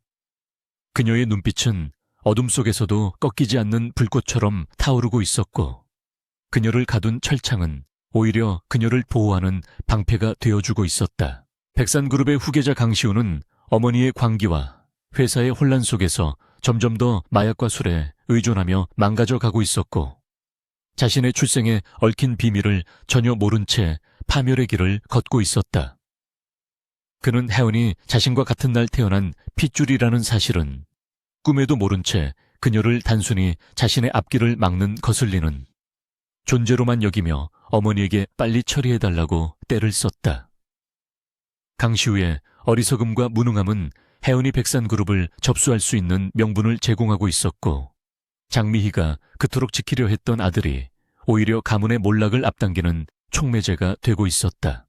그녀의 눈빛은 어둠 속에서도 꺾이지 않는 불꽃처럼 타오르고 있었고, 그녀를 가둔 철창은 오히려 그녀를 보호하는 방패가 되어주고 있었다. 백산그룹의 후계자 강시우는 어머니의 광기와 회사의 혼란 속에서 점점 더 마약과 술에 의존하며 망가져가고 있었고, 자신의 출생에 얽힌 비밀을 전혀 모른 채 파멸의 길을 걷고 있었다. 그는 혜은이 자신과 같은 날 태어난 핏줄이라는 사실은 꿈에도 모른 채 그녀를 단순히 자신의 앞길을 막는 거슬리는 존재로만 여기며 어머니에게 빨리 처리해달라고 떼를 썼다. 강시우의 어리석음과 무능함은 혜은이 백산그룹을 접수할 수 있는 명분을 제공하고 있었고, 장미희가 그토록 지키려 했던 아들이 오히려 가문의 몰락을 앞당기는 촉매제가 되고 있었다.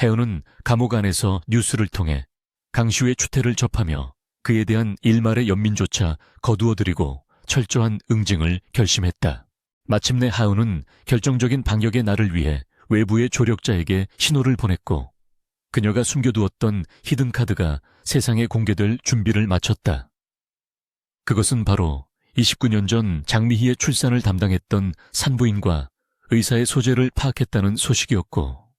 혜은은 감옥 안에서 뉴스를 통해 강시우의 추태를 접하며 그에 대한 일말의 연민조차 거두어들이고 철저한 응징을 결심했다. 마침내 하은은 결정적인 방역의 날을 위해 외부의 조력자에게 신호를 보냈고, 그녀가 숨겨두었던 히든카드가 세상에 공개될 준비를 마쳤다. 그것은 바로 29년 전 장미희의 출산을 담당했던 산부인과 의사의 소재를 파악했다는 소식이었고,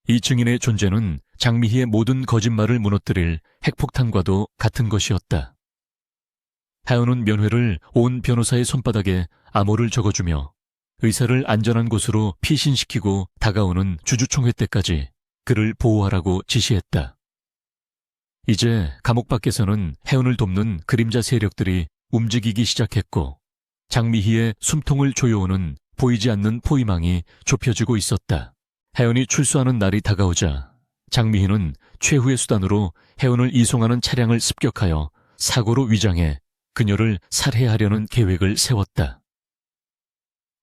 이 증인의 존재는 장미희의 모든 거짓말을 무너뜨릴 핵폭탄과도 같은 것이었다. 하은은 면회를 온 변호사의 손바닥에 암호를 적어주며 의사를 안전한 곳으로 피신시키고 다가오는 주주총회 때까지 그를 보호하라고 지시했다. 이제 감옥 밖에서는 혜은을 돕는 그림자 세력들이 움직이기 시작했고, 장미희의 숨통을 조여오는 보이지 않는 포위망이 좁혀지고 있었다. 혜은이 출소하는 날이 다가오자 장미희는 최후의 수단으로 혜은을 이송하는 차량을 습격하여 사고로 위장해 그녀를 살해하려는 계획을 세웠다.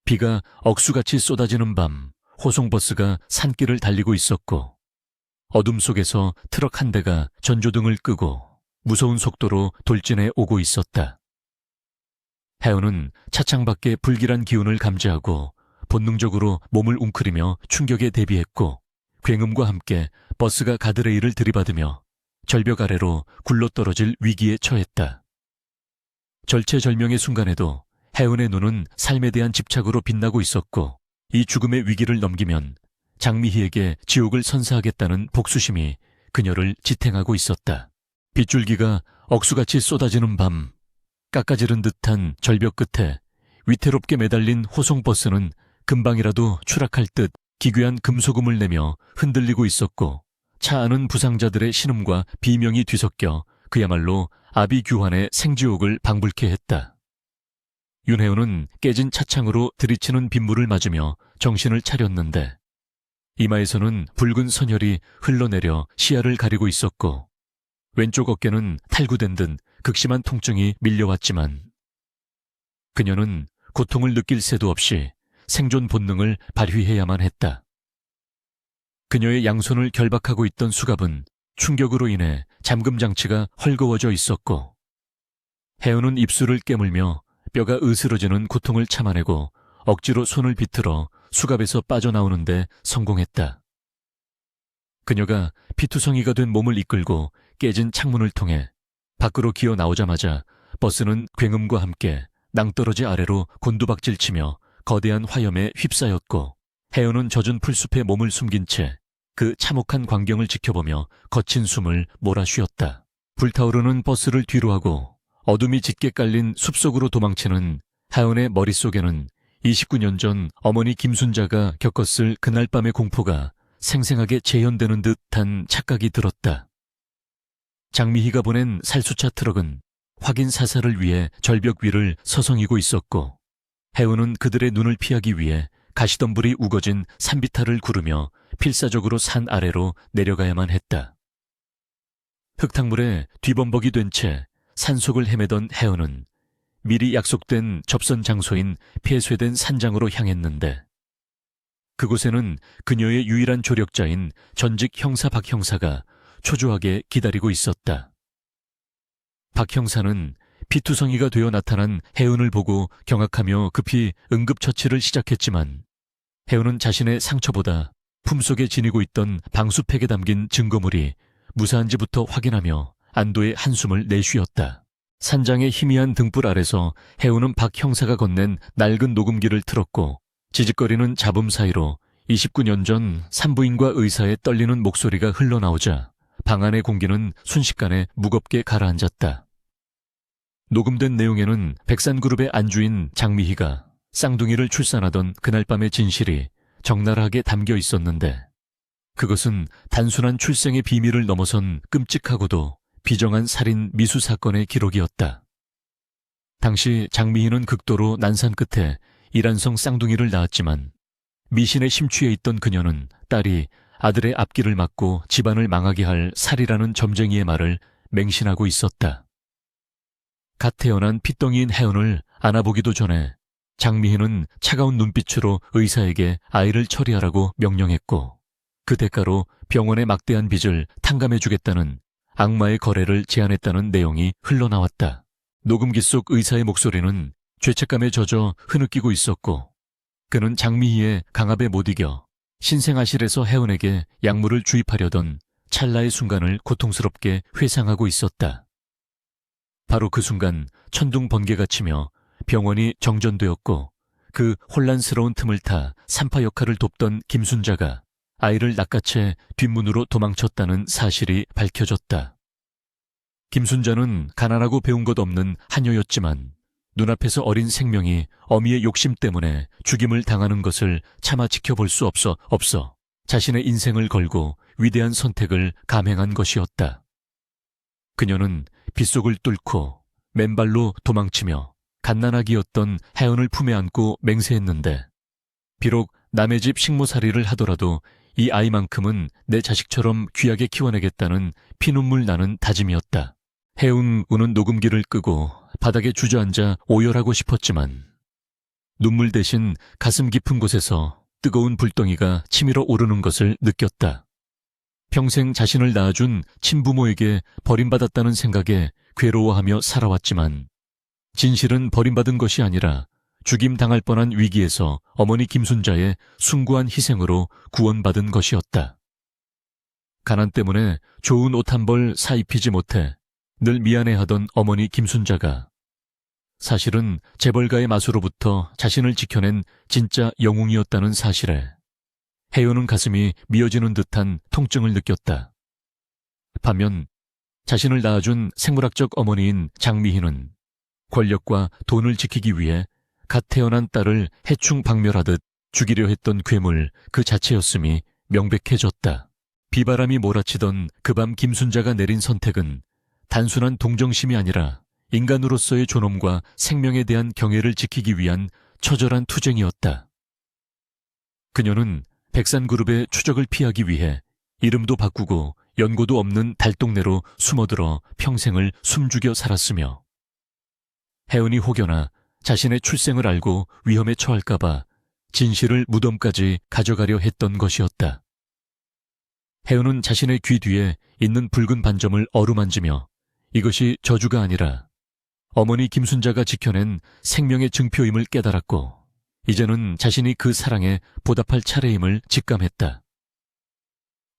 비가 억수같이 쏟아지는 밤, 호송버스가 산길을 달리고 있었고, 어둠 속에서 트럭 한 대가 전조등을 끄고 무서운 속도로 돌진해 오고 있었다. 혜은은 차창 밖의 불길한 기운을 감지하고 본능적으로 몸을 웅크리며 충격에 대비했고, 굉음과 함께 버스가 가드레일을 들이받으며 절벽 아래로 굴러떨어질 위기에 처했다. 절체절명의 순간에도 혜은의 눈은 삶에 대한 집착으로 빛나고 있었고, 이 죽음의 위기를 넘기면 장미희에게 지옥을 선사하겠다는 복수심이 그녀를 지탱하고 있었다. 빗줄기가 억수같이 쏟아지는 밤, 깎아지른 듯한 절벽 끝에 위태롭게 매달린 호송버스는 금방이라도 추락할 듯 기괴한 금소금을 내며 흔들리고 있었고, 차 안은 부상자들의 신음과 비명이 뒤섞여 그야말로 아비규환의 생지옥을 방불케 했다. 윤혜은은 깨진 차창으로 들이치는 빗물을 맞으며 정신을 차렸는데, 이마에서는 붉은 선혈이 흘러내려 시야를 가리고 있었고 왼쪽 어깨는 탈구된 듯 극심한 통증이 밀려왔지만 그녀는 고통을 느낄 새도 없이 생존 본능을 발휘해야만 했다. 그녀의 양손을 결박하고 있던 수갑은 충격으로 인해 잠금 장치가 헐거워져 있었고 해운은 입술을 깨물며 뼈가 으스러지는 고통을 참아내고 억지로 손을 비틀어 수갑에서 빠져나오는데 성공했다. 그녀가 피투성이가 된 몸을 이끌고 깨진 창문을 통해 밖으로 기어 나오자마자 버스는 굉음과 함께 낭떠러지 아래로 곤두박질치며 거대한 화염에 휩싸였고 해운은 젖은 풀숲에 몸을 숨긴 채 그 참혹한 광경을 지켜보며 거친 숨을 몰아쉬었다. 불타오르는 버스를 뒤로하고 어둠이 짙게 깔린 숲속으로 도망치는 하은의 머릿속에는 29년 전 어머니 김순자가 겪었을 그날 밤의 공포가 생생하게 재현되는 듯한 착각이 들었다. 장미희가 보낸 살수차 트럭은 확인 사살을 위해 절벽 위를 서성이고 있었고 해운은 그들의 눈을 피하기 위해 가시덤불이 우거진 산비탈을 구르며 필사적으로 산 아래로 내려가야만 했다. 흙탕물에 뒤범벅이 된 채 산속을 헤매던 해운은 미리 약속된 접선 장소인 폐쇄된 산장으로 향했는데 그곳에는 그녀의 유일한 조력자인 전직 형사 박 형사가 초조하게 기다리고 있었다. 박 형사는 피투성이가 되어 나타난 해운을 보고 경악하며 급히 응급처치를 시작했지만 해운은 자신의 상처보다 품속에 지니고 있던 방수팩에 담긴 증거물이 무사한지부터 확인하며 안도의 한숨을 내쉬었다. 산장의 희미한 등불 아래서 해운은 박 형사가 건넨 낡은 녹음기를 틀었고 지직거리는 잡음 사이로 29년 전 산부인과 의사의 떨리는 목소리가 흘러나오자 방 안의 공기는 순식간에 무겁게 가라앉았다. 녹음된 내용에는 백산그룹의 안주인 장미희가 쌍둥이를 출산하던 그날 밤의 진실이 적나라하게 담겨 있었는데 그것은 단순한 출생의 비밀을 넘어선 끔찍하고도 비정한 살인 미수 사건의 기록이었다. 당시 장미희는 극도로 난산 끝에 이란성 쌍둥이를 낳았지만 미신에 심취해 있던 그녀는 딸이 아들의 앞길을 막고 집안을 망하게 할 살이라는 점쟁이의 말을 맹신하고 있었다. 갓 태어난 핏덩이인 해운을 안아보기도 전에 장미희는 차가운 눈빛으로 의사에게 아이를 처리하라고 명령했고 그 대가로 병원의 막대한 빚을 탕감해주겠다는 악마의 거래를 제안했다는 내용이 흘러나왔다. 녹음기 속 의사의 목소리는 죄책감에 젖어 흐느끼고 있었고 그는 장미희의 강압에 못 이겨 신생아실에서 해운에게 약물을 주입하려던 찰나의 순간을 고통스럽게 회상하고 있었다. 바로 그 순간 천둥 번개가 치며 병원이 정전되었고 그 혼란스러운 틈을 타 산파 역할을 돕던 김순자가 아이를 낚아채 뒷문으로 도망쳤다는 사실이 밝혀졌다. 김순자는 가난하고 배운 것 없는 하녀였지만 눈앞에서 어린 생명이 어미의 욕심 때문에 죽임을 당하는 것을 차마 지켜볼 수 없어 자신의 인생을 걸고 위대한 선택을 감행한 것이었다. 그녀는 빗속을 뚫고 맨발로 도망치며 갓난아기였던 해운을 품에 안고 맹세했는데 비록 남의 집 식모살이를 하더라도 이 아이만큼은 내 자식처럼 귀하게 키워내겠다는 피눈물 나는 다짐이었다. 해운 우는 녹음기를 끄고 바닥에 주저앉아 오열하고 싶었지만 눈물 대신 가슴 깊은 곳에서 뜨거운 불덩이가 치밀어 오르는 것을 느꼈다. 평생 자신을 낳아준 친부모에게 버림받았다는 생각에 괴로워하며 살아왔지만 진실은 버림받은 것이 아니라 죽임당할 뻔한 위기에서 어머니 김순자의 숭고한 희생으로 구원받은 것이었다. 가난 때문에 좋은 옷 한 벌 사입히지 못해 늘 미안해하던 어머니 김순자가 사실은 재벌가의 마수로부터 자신을 지켜낸 진짜 영웅이었다는 사실에 해요는 가슴이 미어지는 듯한 통증을 느꼈다. 반면 자신을 낳아준 생물학적 어머니인 장미희는 권력과 돈을 지키기 위해 갓 태어난 딸을 해충박멸하듯 죽이려 했던 괴물 그 자체였음이 명백해졌다. 비바람이 몰아치던 그 밤 김순자가 내린 선택은 단순한 동정심이 아니라 인간으로서의 존엄과 생명에 대한 경애를 지키기 위한 처절한 투쟁이었다. 그녀는 백산그룹의 추적을 피하기 위해 이름도 바꾸고 연고도 없는 달동네로 숨어들어 평생을 숨죽여 살았으며 혜은이 혹여나 자신의 출생을 알고 위험에 처할까봐 진실을 무덤까지 가져가려 했던 것이었다. 혜은은 자신의 귀 뒤에 있는 붉은 반점을 어루만지며 이것이 저주가 아니라 어머니 김순자가 지켜낸 생명의 증표임을 깨달았고 이제는 자신이 그 사랑에 보답할 차례임을 직감했다.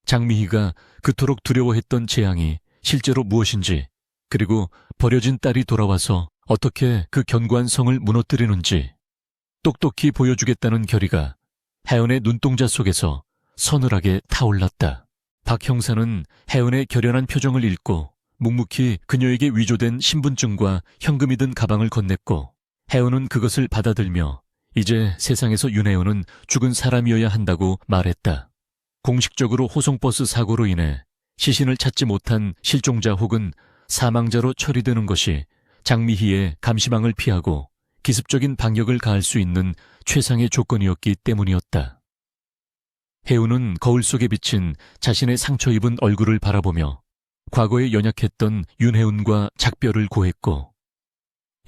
장미희가 그토록 두려워했던 재앙이 실제로 무엇인지 그리고 버려진 딸이 돌아와서 어떻게 그 견고한 성을 무너뜨리는지 똑똑히 보여주겠다는 결의가 혜은의 눈동자 속에서 서늘하게 타올랐다. 박 형사는 혜은의 결연한 표정을 읽고 묵묵히 그녀에게 위조된 신분증과 현금이 든 가방을 건넸고 혜은은 그것을 받아들며 이제 세상에서 윤혜은은 죽은 사람이어야 한다고 말했다. 공식적으로 호송버스 사고로 인해 시신을 찾지 못한 실종자 혹은 사망자로 처리되는 것이 장미희의 감시망을 피하고 기습적인 방역을 가할 수 있는 최상의 조건이었기 때문이었다. 혜은은 거울 속에 비친 자신의 상처 입은 얼굴을 바라보며 과거에 연약했던 윤혜은과 작별을 고했고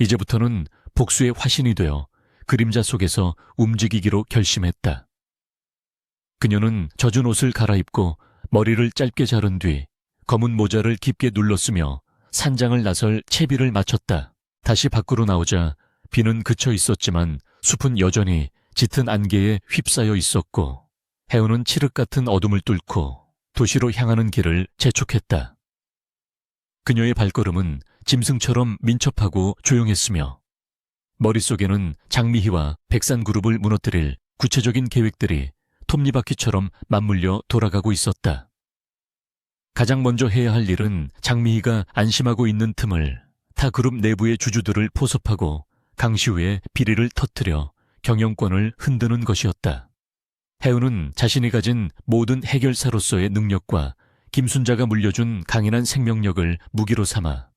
이제부터는 복수의 화신이 되어 그림자 속에서 움직이기로 결심했다. 그녀는 젖은 옷을 갈아입고 머리를 짧게 자른 뒤 검은 모자를 깊게 눌렀으며 산장을 나설 채비를 마쳤다. 다시 밖으로 나오자 비는 그쳐 있었지만 숲은 여전히 짙은 안개에 휩싸여 있었고 혜은은 칠흑 같은 어둠을 뚫고 도시로 향하는 길을 재촉했다. 그녀의 발걸음은 짐승처럼 민첩하고 조용했으며 머릿속에는 장미희와 백산그룹을 무너뜨릴 구체적인 계획들이 톱니바퀴처럼 맞물려 돌아가고 있었다. 가장 먼저 해야 할 일은 장미희가 안심하고 있는 틈을 타 그룹 내부의 주주들을 포섭하고 강시우의 비리를 터뜨려 경영권을 흔드는 것이었다. 혜은은 자신이 가진 모든 해결사로서의 능력과 김순자가 물려준 강인한 생명력을 무기로 삼아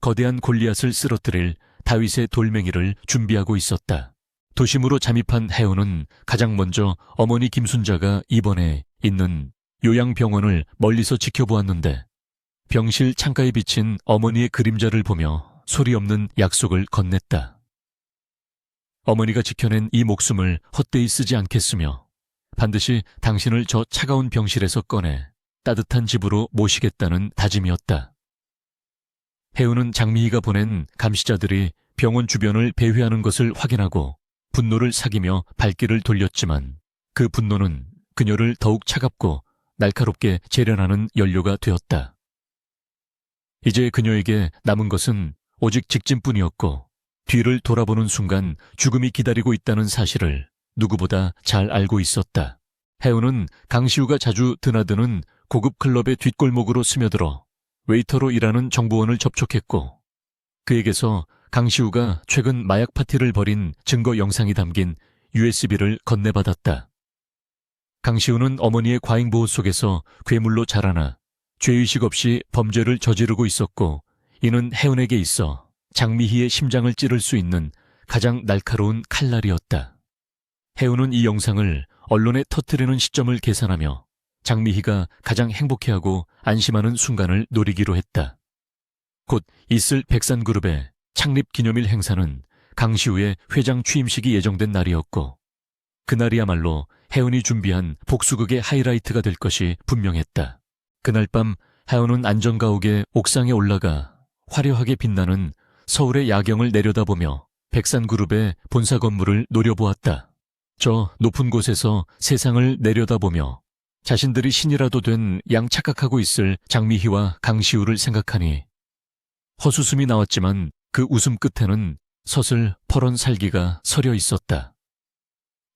거대한 골리앗을 쓰러뜨릴 다윗의 돌멩이를 준비하고 있었다. 도심으로 잠입한 혜은은 가장 먼저 어머니 김순자가 입원해 있는 요양병원을 멀리서 지켜보았는데 병실 창가에 비친 어머니의 그림자를 보며 소리 없는 약속을 건넸다. 어머니가 지켜낸 이 목숨을 헛되이 쓰지 않겠으며 반드시 당신을 저 차가운 병실에서 꺼내 따뜻한 집으로 모시겠다는 다짐이었다. 혜은은 장미희가 보낸 감시자들이 병원 주변을 배회하는 것을 확인하고 분노를 사기며 발길을 돌렸지만 그 분노는 그녀를 더욱 차갑고 날카롭게 재련하는 연료가 되었다. 이제 그녀에게 남은 것은 오직 직진뿐이었고 뒤를 돌아보는 순간 죽음이 기다리고 있다는 사실을 누구보다 잘 알고 있었다. 혜은은 강시우가 자주 드나드는 고급 클럽의 뒷골목으로 스며들어 웨이터로 일하는 정보원을 접촉했고 그에게서 강시우가 최근 마약 파티를 벌인 증거 영상이 담긴 USB를 건네받았다. 강시우는 어머니의 과잉보호 속에서 괴물로 자라나 죄의식 없이 범죄를 저지르고 있었고 이는 혜은에게 있어 장미희의 심장을 찌를 수 있는 가장 날카로운 칼날이었다. 혜은은 이 영상을 언론에 터뜨리는 시점을 계산하며 장미희가 가장 행복해하고 안심하는 순간을 노리기로 했다. 곧 있을 백산그룹의 창립 기념일 행사는 강시우의 회장 취임식이 예정된 날이었고 그날이야말로 혜은이 준비한 복수극의 하이라이트가 될 것이 분명했다. 그날 밤 혜은은 안전가옥의 옥상에 올라가 화려하게 빛나는 서울의 야경을 내려다보며 백산그룹의 본사 건물을 노려보았다. 저 높은 곳에서 세상을 내려다보며 자신들이 신이라도 된 양 착각하고 있을 장미희와 강시우를 생각하니 헛웃음이 나왔지만 그 웃음 끝에는 서슬 퍼런 살기가 서려 있었다.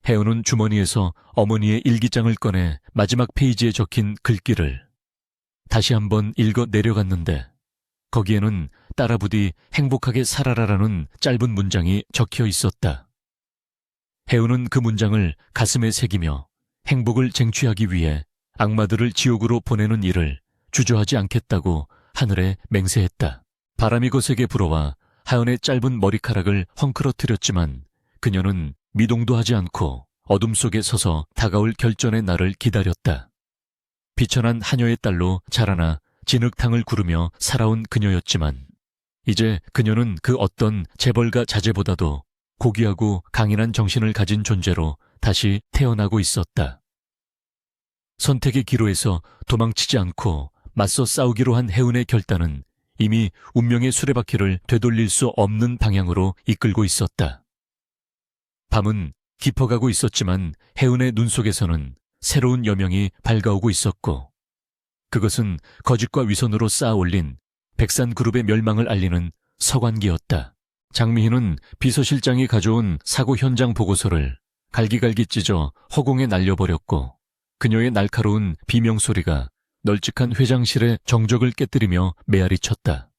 혜은은 주머니에서 어머니의 일기장을 꺼내 마지막 페이지에 적힌 글귀를 다시 한번 읽어 내려갔는데 거기에는 따라 부디 행복하게 살아라라는 짧은 문장이 적혀 있었다. 혜은은 그 문장을 가슴에 새기며 행복을 쟁취하기 위해 악마들을 지옥으로 보내는 일을 주저하지 않겠다고 하늘에 맹세했다. 바람이 거세게 불어와 하연의 짧은 머리카락을 헝클어뜨렸지만 그녀는 미동도 하지 않고 어둠 속에 서서 다가올 결전의 날을 기다렸다. 비천한 하녀의 딸로 자라나 진흙탕을 구르며 살아온 그녀였지만 이제 그녀는 그 어떤 재벌가 자제보다도 고귀하고 강인한 정신을 가진 존재로 다시 태어나고 있었다. 선택의 기로에서 도망치지 않고 맞서 싸우기로 한 해운의 결단은 이미 운명의 수레바퀴를 되돌릴 수 없는 방향으로 이끌고 있었다. 밤은 깊어가고 있었지만 해운의 눈 속에서는 새로운 여명이 밝아오고 있었고 그것은 거짓과 위선으로 쌓아 올린 백산그룹의 멸망을 알리는 서관기였다. 장미희는 비서실장이 가져온 사고 현장 보고서를 갈기갈기 찢어 허공에 날려버렸고 그녀의 날카로운 비명소리가 널찍한 회장실의 정적을 깨뜨리며 메아리 쳤다.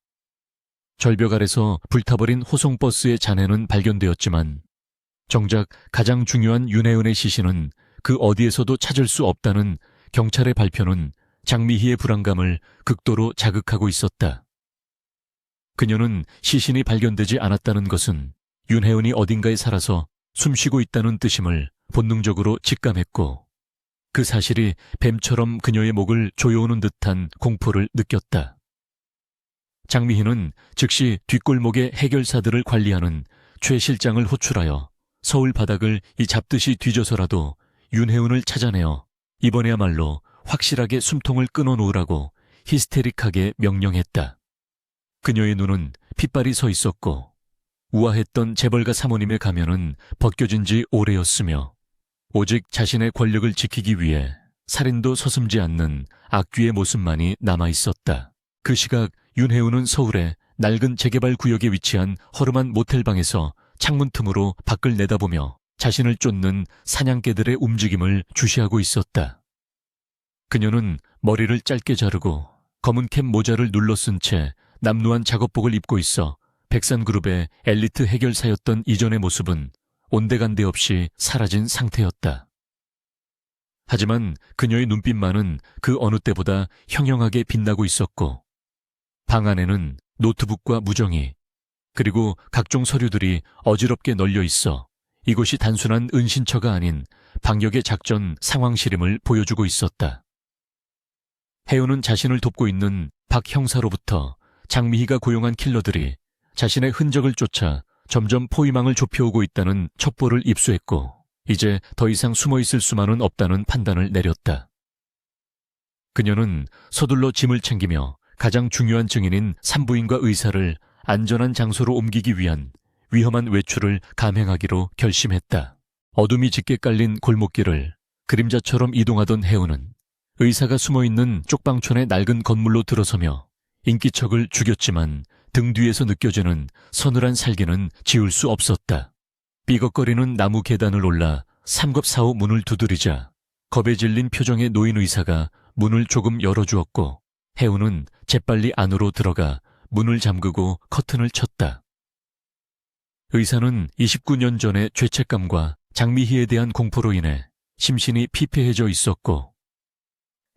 절벽 아래서 불타버린 호송버스의 잔해는 발견되었지만 정작 가장 중요한 윤혜은의 시신은 그 어디에서도 찾을 수 없다는 경찰의 발표는 장미희의 불안감을 극도로 자극하고 있었다. 그녀는 시신이 발견되지 않았다는 것은 윤혜은이 어딘가에 살아서 숨쉬고 있다는 뜻임을 본능적으로 직감했고 그 사실이 뱀처럼 그녀의 목을 조여오는 듯한 공포를 느꼈다. 장미희는 즉시 뒷골목의 해결사들을 관리하는 최 실장을 호출하여 서울 바닥을 이 잡듯이 뒤져서라도 윤혜은을 찾아내어 이번에야말로 확실하게 숨통을 끊어놓으라고 히스테릭하게 명령했다. 그녀의 눈은 핏발이 서 있었고 우아했던 재벌가 사모님의 가면은 벗겨진 지 오래였으며 오직 자신의 권력을 지키기 위해 살인도 서슴지 않는 악귀의 모습만이 남아있었다. 그 시각 윤혜운은 서울의 낡은 재개발 구역에 위치한 허름한 모텔방에서 창문 틈으로 밖을 내다보며 자신을 쫓는 사냥개들의 움직임을 주시하고 있었다. 그녀는 머리를 짧게 자르고 검은 캡 모자를 눌러 쓴 채 남루한 작업복을 입고 있어 백산그룹의 엘리트 해결사였던 이전의 모습은 온데간데 없이 사라진 상태였다. 하지만 그녀의 눈빛만은 그 어느 때보다 형형하게 빛나고 있었고 방 안에는 노트북과 무정이 그리고 각종 서류들이 어지럽게 널려 있어 이곳이 단순한 은신처가 아닌 방역의 작전 상황실임을 보여주고 있었다. 해운은 자신을 돕고 있는 박 형사로부터 장미희가 고용한 킬러들이 자신의 흔적을 쫓아 점점 포위망을 좁혀오고 있다는 첩보를 입수했고 이제 더 이상 숨어있을 수만은 없다는 판단을 내렸다. 그녀는 서둘러 짐을 챙기며 가장 중요한 증인인 산부인과 의사를 안전한 장소로 옮기기 위한 위험한 외출을 감행하기로 결심했다. 어둠이 짙게 깔린 골목길을 그림자처럼 이동하던 해운은 의사가 숨어있는 쪽방촌의 낡은 건물로 들어서며 인기척을 죽였지만 등 뒤에서 느껴지는 서늘한 살기는 지울 수 없었다. 삐걱거리는 나무 계단을 올라 삼겁사오 문을 두드리자 겁에 질린 표정의 노인 의사가 문을 조금 열어주었고 해운은 재빨리 안으로 들어가 문을 잠그고 커튼을 쳤다. 의사는 29년 전의 죄책감과 장미희에 대한 공포로 인해 심신이 피폐해져 있었고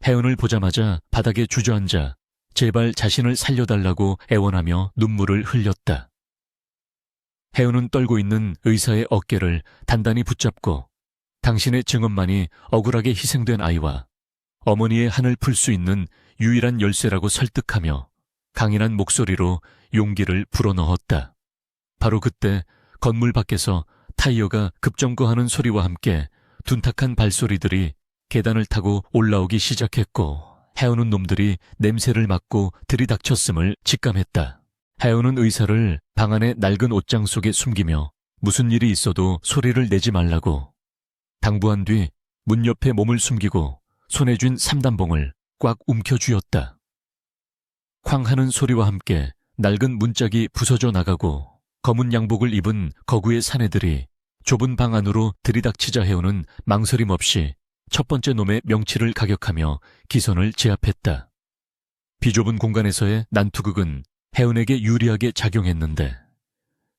해운을 보자마자 바닥에 주저앉아 제발 자신을 살려달라고 애원하며 눈물을 흘렸다. 해운은 떨고 있는 의사의 어깨를 단단히 붙잡고 당신의 증언만이 억울하게 희생된 아이와 어머니의 한을 풀 수 있는 유일한 열쇠라고 설득하며 강인한 목소리로 용기를 불어넣었다. 바로 그때 건물 밖에서 타이어가 급정거하는 소리와 함께 둔탁한 발소리들이 계단을 타고 올라오기 시작했고 해오는 놈들이 냄새를 맡고 들이닥쳤음을 직감했다. 해오는 의사를 방 안의 낡은 옷장 속에 숨기며 무슨 일이 있어도 소리를 내지 말라고 당부한 뒤 문 옆에 몸을 숨기고 손에 쥔 삼단봉을 꽉 움켜쥐었다. 쾅 하는 소리와 함께 낡은 문짝이 부서져 나가고 검은 양복을 입은 거구의 사내들이 좁은 방 안으로 들이닥치자 해오는 망설임 없이 첫 번째 놈의 명치를 가격하며 기선을 제압했다. 비좁은 공간에서의 난투극은 해운에게 유리하게 작용했는데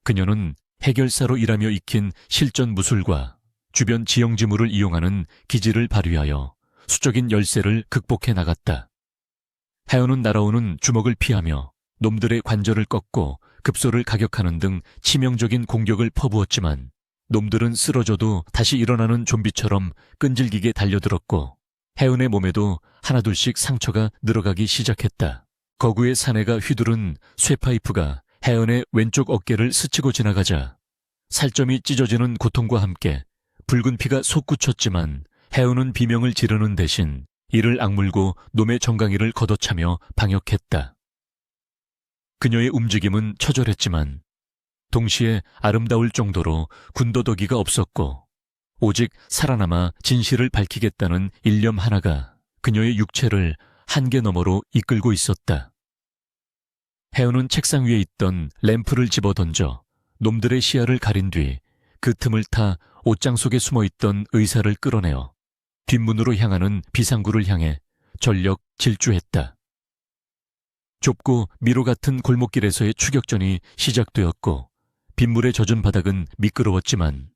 그녀는 해결사로 일하며 익힌 실전 무술과 주변 지형지물을 이용하는 기질을 발휘하여 수적인 열세를 극복해 나갔다. 해운은 날아오는 주먹을 피하며 놈들의 관절을 꺾고 급소를 가격하는 등 치명적인 공격을 퍼부었지만 놈들은 쓰러져도 다시 일어나는 좀비처럼 끈질기게 달려들었고 혜은의 몸에도 하나둘씩 상처가 늘어가기 시작했다. 거구의 사내가 휘두른 쇠파이프가 혜은의 왼쪽 어깨를 스치고 지나가자 살점이 찢어지는 고통과 함께 붉은 피가 솟구쳤지만 혜은은 비명을 지르는 대신 이를 악물고 놈의 정강이를 걷어차며 방역했다. 그녀의 움직임은 처절했지만 동시에 아름다울 정도로 군더더기가 없었고 오직 살아남아 진실을 밝히겠다는 일념 하나가 그녀의 육체를 한계 너머로 이끌고 있었다. 혜은은 책상 위에 있던 램프를 집어던져 놈들의 시야를 가린 뒤 그 틈을 타 옷장 속에 숨어있던 의사를 끌어내어 뒷문으로 향하는 비상구를 향해 전력 질주했다. 좁고 미로 같은 골목길에서의 추격전이 시작되었고 빗물에 젖은 바닥은 미끄러웠지만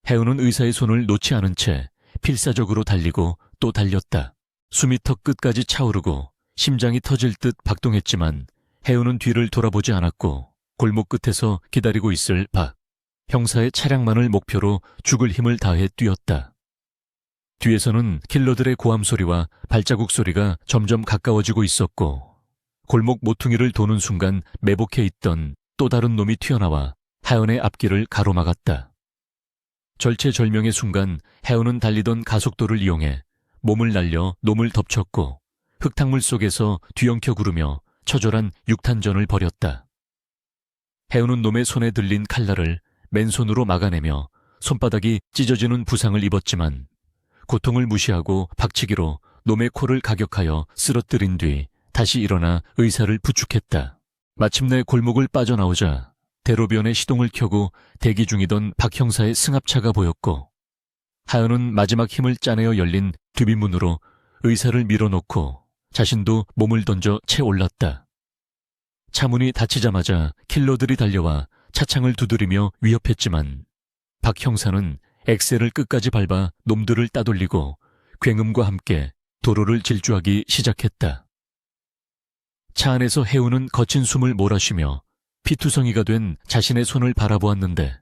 혜은은 의사의 손을 놓지 않은 채 필사적으로 달리고 또 달렸다. 숨이 턱 끝까지 차오르고 심장이 터질 듯 박동했지만 혜은은 뒤를 돌아보지 않았고 골목 끝에서 기다리고 있을 박 형사의 차량만을 목표로 죽을 힘을 다해 뛰었다. 뒤에서는 킬러들의 고함 소리와 발자국 소리가 점점 가까워지고 있었고 골목 모퉁이를 도는 순간 매복해 있던 또 다른 놈이 튀어나와 혜은의 앞길을 가로막았다. 절체절명의 순간 혜은은 달리던 가속도를 이용해 몸을 날려 놈을 덮쳤고 흙탕물 속에서 뒤엉켜 구르며 처절한 육탄전을 벌였다. 혜은은 놈의 손에 들린 칼날을 맨손으로 막아내며 손바닥이 찢어지는 부상을 입었지만 고통을 무시하고 박치기로 놈의 코를 가격하여 쓰러뜨린 뒤 다시 일어나 의사를 부축했다. 마침내 골목을 빠져나오자 대로변에 시동을 켜고 대기 중이던 박 형사의 승합차가 보였고 하연은 마지막 힘을 짜내어 열린 뒷문으로 의사를 밀어놓고 자신도 몸을 던져 채 올랐다. 차문이 닫히자마자 킬러들이 달려와 차창을 두드리며 위협했지만 박 형사는 엑셀을 끝까지 밟아 놈들을 따돌리고 굉음과 함께 도로를 질주하기 시작했다. 차 안에서 혜우는 거친 숨을 몰아쉬며 피투성이가 된 자신의 손을 바라보았는데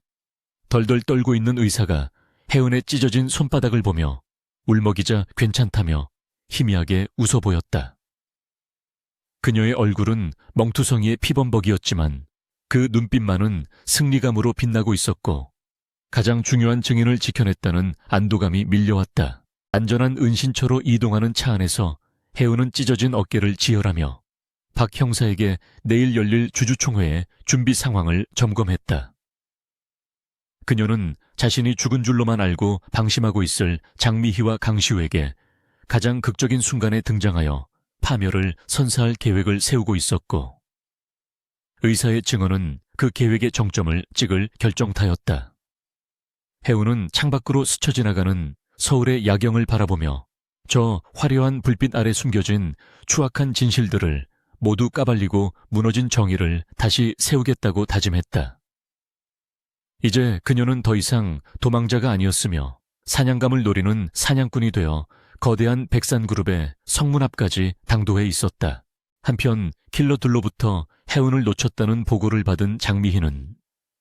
덜덜 떨고 있는 의사가 혜은의 찢어진 손바닥을 보며 울먹이자 괜찮다며 희미하게 웃어 보였다. 그녀의 얼굴은 멍투성이의 피범벅이었지만 그 눈빛만은 승리감으로 빛나고 있었고 가장 중요한 증인을 지켜냈다는 안도감이 밀려왔다. 안전한 은신처로 이동하는 차 안에서 혜은은 찢어진 어깨를 지혈하며 박 형사에게 내일 열릴 주주총회의 준비 상황을 점검했다. 그녀는 자신이 죽은 줄로만 알고 방심하고 있을 장미희와 강시우에게 가장 극적인 순간에 등장하여 파멸을 선사할 계획을 세우고 있었고 의사의 증언은 그 계획의 정점을 찍을 결정타였다. 혜우는 창밖으로 스쳐 지나가는 서울의 야경을 바라보며 저 화려한 불빛 아래 숨겨진 추악한 진실들을 모두 까발리고 무너진 정의를 다시 세우겠다고 다짐했다. 이제 그녀는 더 이상 도망자가 아니었으며 사냥감을 노리는 사냥꾼이 되어 거대한 백산그룹의 성문 앞까지 당도해 있었다. 한편 킬러들로부터 혜은을 놓쳤다는 보고를 받은 장미희는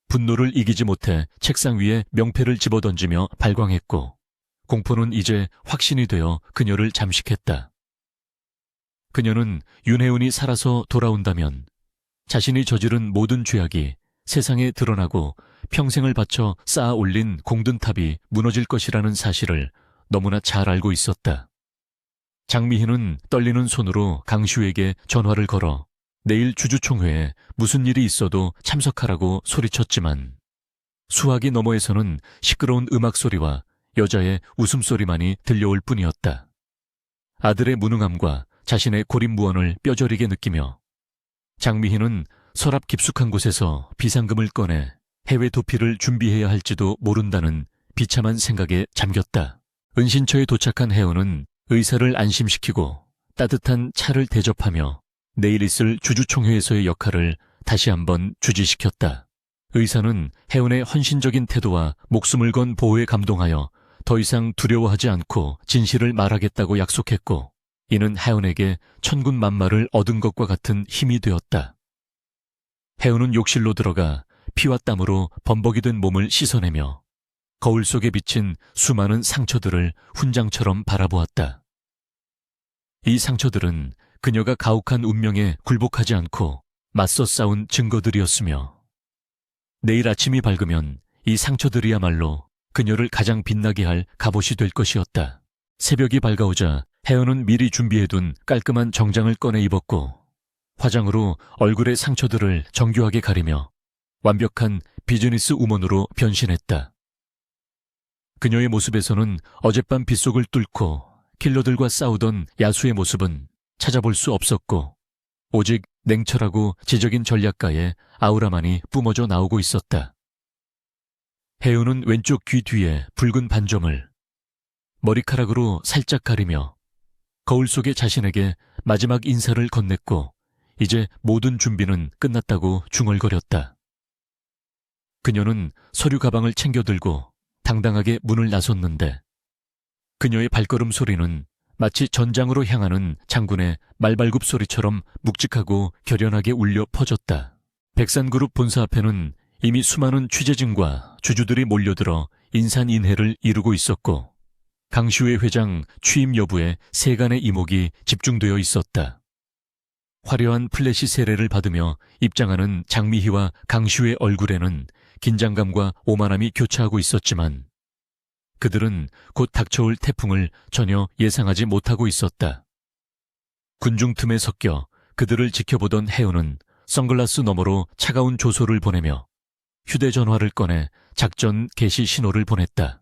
분노를 이기지 못해 책상 위에 명패를 집어던지며 발광했고 공포는 이제 확신이 되어 그녀를 잠식했다. 그녀는 윤혜은이 살아서 돌아온다면 자신이 저지른 모든 죄악이 세상에 드러나고 평생을 바쳐 쌓아 올린 공든탑이 무너질 것이라는 사실을 너무나 잘 알고 있었다. 장미희는 떨리는 손으로 강시우에게 전화를 걸어 내일 주주총회에 무슨 일이 있어도 참석하라고 소리쳤지만 수화기 너머에서는 시끄러운 음악 소리와 여자의 웃음소리만이 들려올 뿐이었다. 아들의 무능함과 자신의 고립무원을 뼈저리게 느끼며 장미희는 서랍 깊숙한 곳에서 비상금을 꺼내 해외 도피를 준비해야 할지도 모른다는 비참한 생각에 잠겼다. 은신처에 도착한 혜은은 의사를 안심시키고 따뜻한 차를 대접하며 내일 있을 주주총회에서의 역할을 다시 한번 주지시켰다. 의사는 혜은의 헌신적인 태도와 목숨을 건 보호에 감동하여 더 이상 두려워하지 않고 진실을 말하겠다고 약속했고 이는 혜은에게 천군만마를 얻은 것과 같은 힘이 되었다. 혜은은 욕실로 들어가 피와 땀으로 범벅이 된 몸을 씻어내며 거울 속에 비친 수많은 상처들을 훈장처럼 바라보았다. 이 상처들은 그녀가 가혹한 운명에 굴복하지 않고 맞서 싸운 증거들이었으며 내일 아침이 밝으면 이 상처들이야말로 그녀를 가장 빛나게 할 갑옷이 될 것이었다. 새벽이 밝아오자 혜연은 미리 준비해둔 깔끔한 정장을 꺼내 입었고 화장으로 얼굴의 상처들을 정교하게 가리며 완벽한 비즈니스 우먼으로 변신했다. 그녀의 모습에서는 어젯밤 빗속을 뚫고 킬러들과 싸우던 야수의 모습은 찾아볼 수 없었고 오직 냉철하고 지적인 전략가의 아우라만이 뿜어져 나오고 있었다. 혜윤은 왼쪽 귀 뒤에 붉은 반점을 머리카락으로 살짝 가리며 거울 속의 자신에게 마지막 인사를 건넸고 이제 모든 준비는 끝났다고 중얼거렸다. 그녀는 서류 가방을 챙겨들고 당당하게 문을 나섰는데 그녀의 발걸음 소리는 마치 전장으로 향하는 장군의 말발굽 소리처럼 묵직하고 결연하게 울려 퍼졌다. 백산그룹 본사 앞에는 이미 수많은 취재진과 주주들이 몰려들어 인산인해를 이루고 있었고 강시회 회장 취임 여부에 세간의 이목이 집중되어 있었다. 화려한 플래시 세례를 받으며 입장하는 장미희와 강시회 얼굴에는 긴장감과 오만함이 교차하고 있었지만 그들은 곧 닥쳐올 태풍을 전혀 예상하지 못하고 있었다. 군중 틈에 섞여 그들을 지켜보던 혜연은 선글라스 너머로 차가운 조소를 보내며 휴대전화를 꺼내 작전 개시 신호를 보냈다.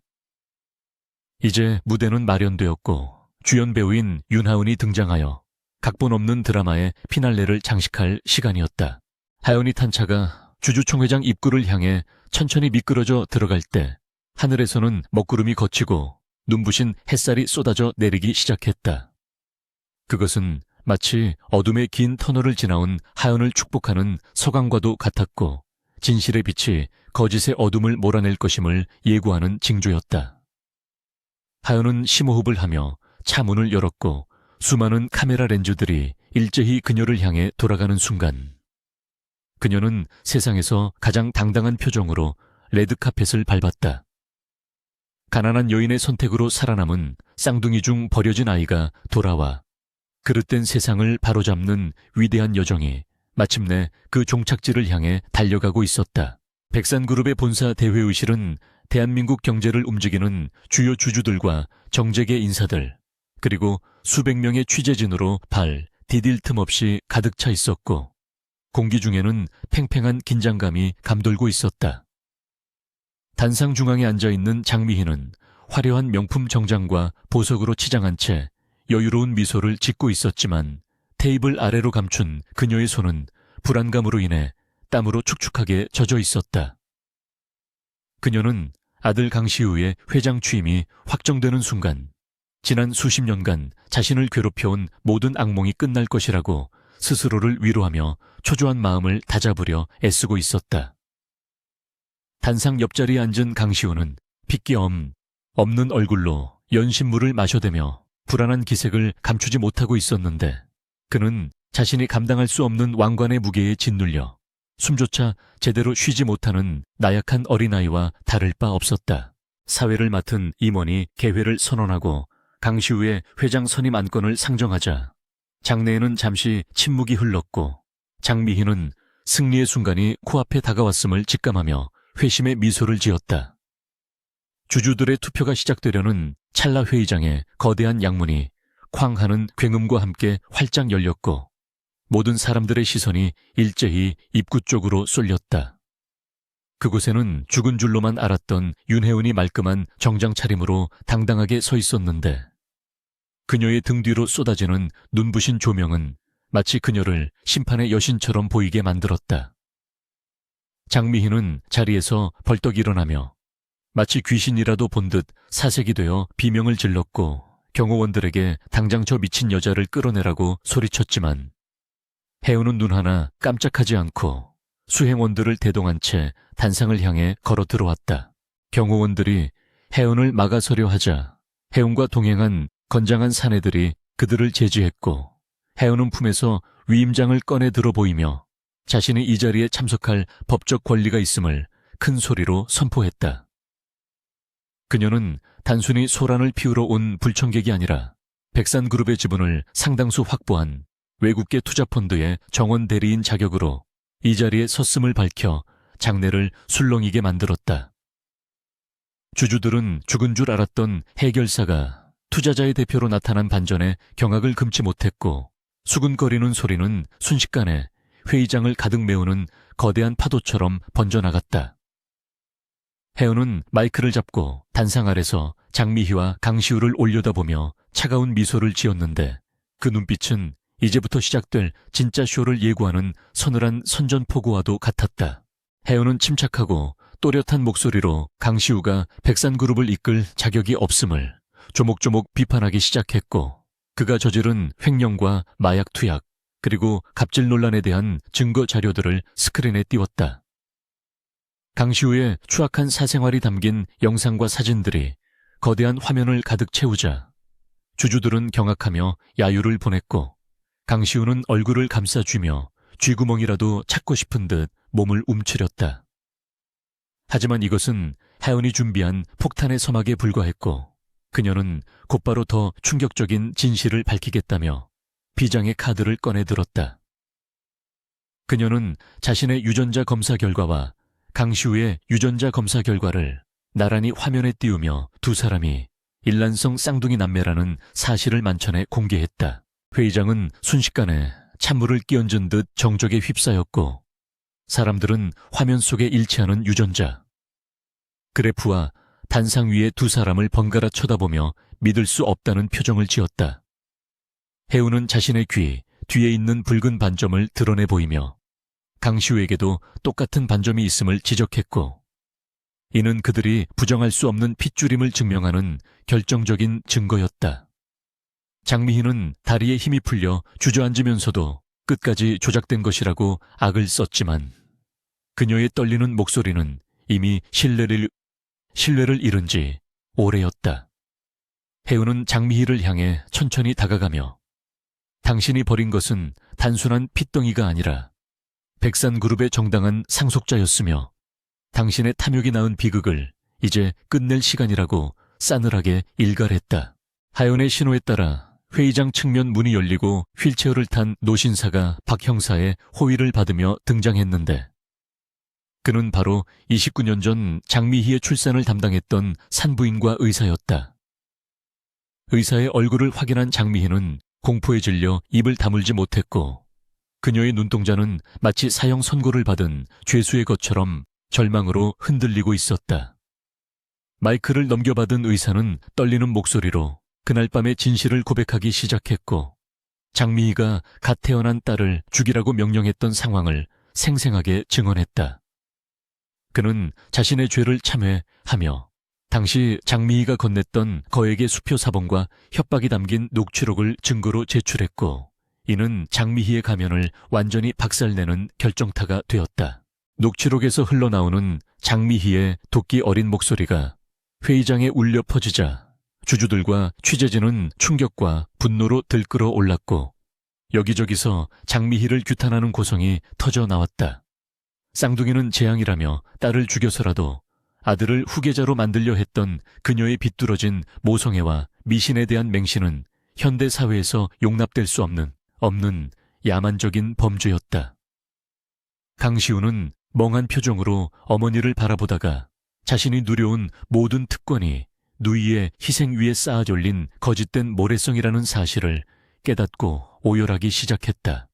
이제 무대는 마련되었고 주연 배우인 윤하은이 등장하여 각본 없는 드라마의 피날레를 장식할 시간이었다. 하연이 탄 차가 주주총회장 입구를 향해 천천히 미끄러져 들어갈 때 하늘에서는 먹구름이 걷히고 눈부신 햇살이 쏟아져 내리기 시작했다. 그것은 마치 어둠의 긴 터널을 지나온 하연을 축복하는 서광과도 같았고 진실의 빛이 거짓의 어둠을 몰아낼 것임을 예고하는 징조였다. 하연은 심호흡을 하며 차 문을 열었고 수많은 카메라 렌즈들이 일제히 그녀를 향해 돌아가는 순간 그녀는 세상에서 가장 당당한 표정으로 레드카펫을 밟았다. 가난한 여인의 선택으로 살아남은 쌍둥이 중 버려진 아이가 돌아와 그릇된 세상을 바로잡는 위대한 여정이 마침내 그 종착지를 향해 달려가고 있었다. 백산그룹의 본사 대회의실은 대한민국 경제를 움직이는 주요 주주들과 정재계 인사들 그리고 수백 명의 취재진으로 디딜 틈 없이 가득 차 있었고 공기 중에는 팽팽한 긴장감이 감돌고 있었다. 단상 중앙에 앉아있는 장미희는 화려한 명품 정장과 보석으로 치장한 채 여유로운 미소를 짓고 있었지만 테이블 아래로 감춘 그녀의 손은 불안감으로 인해 땀으로 축축하게 젖어 있었다. 그녀는 아들 강시우의 회장 취임이 확정되는 순간 지난 수십 년간 자신을 괴롭혀온 모든 악몽이 끝날 것이라고 스스로를 위로하며 초조한 마음을 다잡으려 애쓰고 있었다. 단상 옆자리에 앉은 강시우는 핏기 없는 얼굴로 연신물을 마셔대며 불안한 기색을 감추지 못하고 있었는데 그는 자신이 감당할 수 없는 왕관의 무게에 짓눌려 숨조차 제대로 쉬지 못하는 나약한 어린아이와 다를 바 없었다. 사회를 맡은 임원이 개회를 선언하고 강시우의 회장 선임 안건을 상정하자 장내에는 잠시 침묵이 흘렀고 장미희는 승리의 순간이 코앞에 다가왔음을 직감하며 회심의 미소를 지었다. 주주들의 투표가 시작되려는 찰나 회의장에 거대한 양문이 쾅 하는 굉음과 함께 활짝 열렸고 모든 사람들의 시선이 일제히 입구 쪽으로 쏠렸다. 그곳에는 죽은 줄로만 알았던 윤혜은이 말끔한 정장 차림으로 당당하게 서 있었는데 그녀의 등 뒤로 쏟아지는 눈부신 조명은 마치 그녀를 심판의 여신처럼 보이게 만들었다. 장미희는 자리에서 벌떡 일어나며 마치 귀신이라도 본 듯 사색이 되어 비명을 질렀고 경호원들에게 당장 저 미친 여자를 끌어내라고 소리쳤지만 혜은은 눈 하나 깜짝하지 않고 수행원들을 대동한 채 단상을 향해 걸어 들어왔다. 경호원들이 혜은을 막아서려 하자 혜은과 동행한 건장한 사내들이 그들을 제지했고 혜은은 품에서 위임장을 꺼내 들어 보이며 자신이 이 자리에 참석할 법적 권리가 있음을 큰 소리로 선포했다. 그녀는 단순히 소란을 피우러 온 불청객이 아니라 백산그룹의 지분을 상당수 확보한 외국계 투자펀드의 정원 대리인 자격으로 이 자리에 섰음을 밝혀 장내를 술렁이게 만들었다. 주주들은 죽은 줄 알았던 해결사가 투자자의 대표로 나타난 반전에 경악을 금치 못했고, 수근거리는 소리는 순식간에 회의장을 가득 메우는 거대한 파도처럼 번져나갔다. 해운은 마이크를 잡고 단상 아래서 장미희와 강시우를 올려다보며 차가운 미소를 지었는데, 그 눈빛은 이제부터 시작될 진짜 쇼를 예고하는 서늘한 선전포고와도 같았다. 해운은 침착하고 또렷한 목소리로 강시우가 백산그룹을 이끌 자격이 없음을 조목조목 비판하기 시작했고, 그가 저지른 횡령과 마약 투약, 그리고 갑질 논란에 대한 증거 자료들을 스크린에 띄웠다. 강시우의 추악한 사생활이 담긴 영상과 사진들이 거대한 화면을 가득 채우자 주주들은 경악하며 야유를 보냈고, 강시우는 얼굴을 감싸쥐며 쥐구멍이라도 찾고 싶은 듯 몸을 움츠렸다. 하지만 이것은 하연이 준비한 폭탄의 서막에 불과했고, 그녀는 곧바로 더 충격적인 진실을 밝히겠다며 비장의 카드를 꺼내 들었다. 그녀는 자신의 유전자 검사 결과와 강시우의 유전자 검사 결과를 나란히 화면에 띄우며 두 사람이 일란성 쌍둥이 남매라는 사실을 만천에 공개했다. 회의장은 순식간에 찬물을 끼얹은 듯 정적에 휩싸였고, 사람들은 화면 속에 일치하는 유전자, 그래프와 단상 위에 두 사람을 번갈아 쳐다보며 믿을 수 없다는 표정을 지었다. 해우는 자신의 귀 뒤에 있는 붉은 반점을 드러내 보이며 강시우에게도 똑같은 반점이 있음을 지적했고, 이는 그들이 부정할 수 없는 핏줄임을 증명하는 결정적인 증거였다. 장미희는 다리에 힘이 풀려 주저앉으면서도 끝까지 조작된 것이라고 악을 썼지만, 그녀의 떨리는 목소리는 이미 신뢰를 잃은 지 오래였다. 해우는 장미희를 향해 천천히 다가가며, 당신이 벌인 것은 단순한 핏덩이가 아니라 백산그룹의 정당한 상속자였으며, 당신의 탐욕이 낳은 비극을 이제 끝낼 시간이라고 싸늘하게 일갈했다. 하연의 신호에 따라 회의장 측면 문이 열리고 휠체어를 탄 노신사가 박 형사의 호의를 받으며 등장했는데, 그는 바로 29년 전 장미희의 출산을 담당했던 산부인과 의사였다. 의사의 얼굴을 확인한 장미희는 공포에 질려 입을 다물지 못했고, 그녀의 눈동자는 마치 사형 선고를 받은 죄수의 것처럼 절망으로 흔들리고 있었다. 마이크를 넘겨받은 의사는 떨리는 목소리로 그날 밤의 진실을 고백하기 시작했고, 장미희가 갓 태어난 딸을 죽이라고 명령했던 상황을 생생하게 증언했다. 그는 자신의 죄를 참회하며 당시 장미희가 건넸던 거액의 수표 사본과 협박이 담긴 녹취록을 증거로 제출했고, 이는 장미희의 가면을 완전히 박살내는 결정타가 되었다. 녹취록에서 흘러나오는 장미희의 도끼 어린 목소리가 회의장에 울려 퍼지자 주주들과 취재진은 충격과 분노로 들끓어 올랐고, 여기저기서 장미희를 규탄하는 고성이 터져 나왔다. 쌍둥이는 재앙이라며 딸을 죽여서라도 아들을 후계자로 만들려 했던 그녀의 비뚤어진 모성애와 미신에 대한 맹신은 현대 사회에서 용납될 수 없는 야만적인 범죄였다. 강시우는 멍한 표정으로 어머니를 바라보다가 자신이 누려온 모든 특권이 누이의 희생 위에 쌓아졸린 거짓된 모래성이라는 사실을 깨닫고 오열하기 시작했다.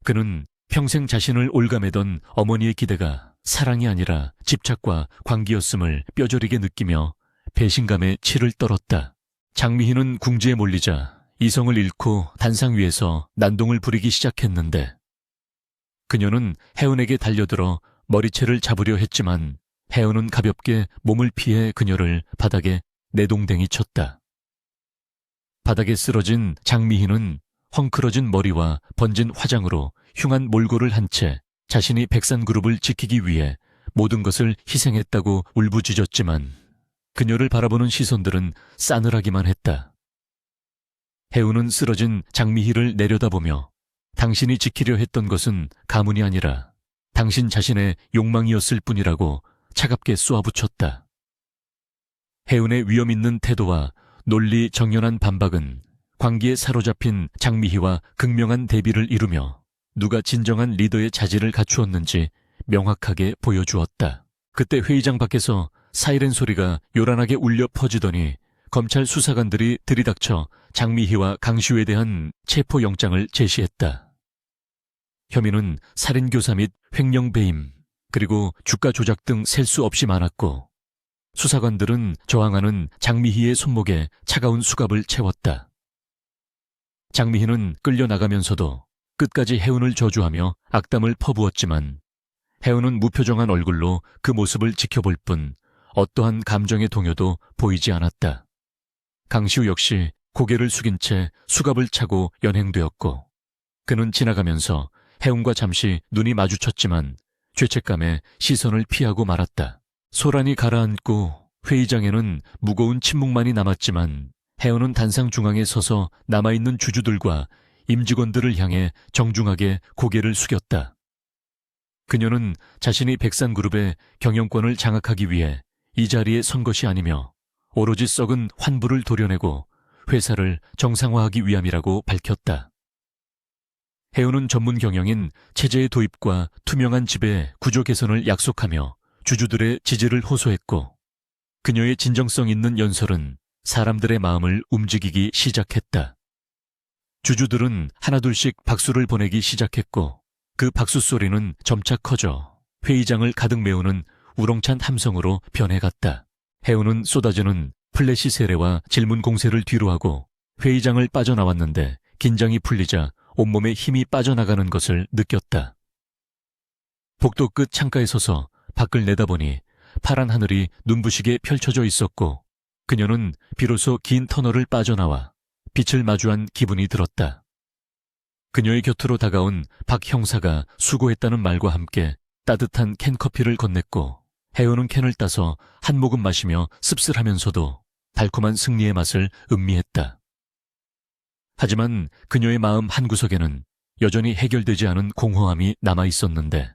그는 평생 자신을 올가매던 어머니의 기대가 사랑이 아니라 집착과 광기였음을 뼈저리게 느끼며 배신감에 치를 떨었다. 장미희는 궁지에 몰리자 이성을 잃고 단상 위에서 난동을 부리기 시작했는데, 그녀는 해운에게 달려들어 머리채를 잡으려 했지만 해운은 가볍게 몸을 피해 그녀를 바닥에 내동댕이 쳤다. 바닥에 쓰러진 장미희는 헝클어진 머리와 번진 화장으로 흉한 몰골을 한 채 자신이 백산그룹을 지키기 위해 모든 것을 희생했다고 울부짖었지만, 그녀를 바라보는 시선들은 싸늘하기만 했다. 해운은 쓰러진 장미희를 내려다보며 당신이 지키려 했던 것은 가문이 아니라 당신 자신의 욕망이었을 뿐이라고 차갑게 쏘아붙였다. 해운의 위험 있는 태도와 논리 정연한 반박은 광기에 사로잡힌 장미희와 극명한 대비를 이루며 누가 진정한 리더의 자질을 갖추었는지 명확하게 보여주었다. 그때 회의장 밖에서 사이렌 소리가 요란하게 울려 퍼지더니 검찰 수사관들이 들이닥쳐 장미희와 강시우에 대한 체포영장을 제시했다. 혐의는 살인교사 및 횡령배임, 그리고 주가 조작 등 셀 수 없이 많았고 수사관들은 저항하는 장미희의 손목에 차가운 수갑을 채웠다. 장미희는 끌려나가면서도 끝까지 해운을 저주하며 악담을 퍼부었지만 해운은 무표정한 얼굴로 그 모습을 지켜볼 뿐 어떠한 감정의 동요도 보이지 않았다. 강시우 역시 고개를 숙인 채 수갑을 차고 연행되었고 그는 지나가면서 해운과 잠시 눈이 마주쳤지만 죄책감에 시선을 피하고 말았다. 소란이 가라앉고 회의장에는 무거운 침묵만이 남았지만 해운은 단상 중앙에 서서 남아있는 주주들과 임직원들을 향해 정중하게 고개를 숙였다. 그녀는 자신이 백산그룹의 경영권을 장악하기 위해 이 자리에 선 것이 아니며 오로지 썩은 환부를 도려내고 회사를 정상화하기 위함이라고 밝혔다. 해운은 전문 경영인 체제의 도입과 투명한 지배 구조 개선을 약속하며 주주들의 지지를 호소했고 그녀의 진정성 있는 연설은 사람들의 마음을 움직이기 시작했다. 주주들은 하나둘씩 박수를 보내기 시작했고 그 박수 소리는 점차 커져 회의장을 가득 메우는 우렁찬 함성으로 변해갔다. 해운은 쏟아지는 플래시 세례와 질문 공세를 뒤로하고 회의장을 빠져나왔는데 긴장이 풀리자 온몸에 힘이 빠져나가는 것을 느꼈다. 복도 끝 창가에 서서 밖을 내다보니 파란 하늘이 눈부시게 펼쳐져 있었고 그녀는 비로소 긴 터널을 빠져나와 빛을 마주한 기분이 들었다. 그녀의 곁으로 다가온 박 형사가 수고했다는 말과 함께 따뜻한 캔커피를 건넸고 해운은 캔을 따서 한 모금 마시며 씁쓸하면서도 달콤한 승리의 맛을 음미했다. 하지만 그녀의 마음 한구석에는 여전히 해결되지 않은 공허함이 남아있었는데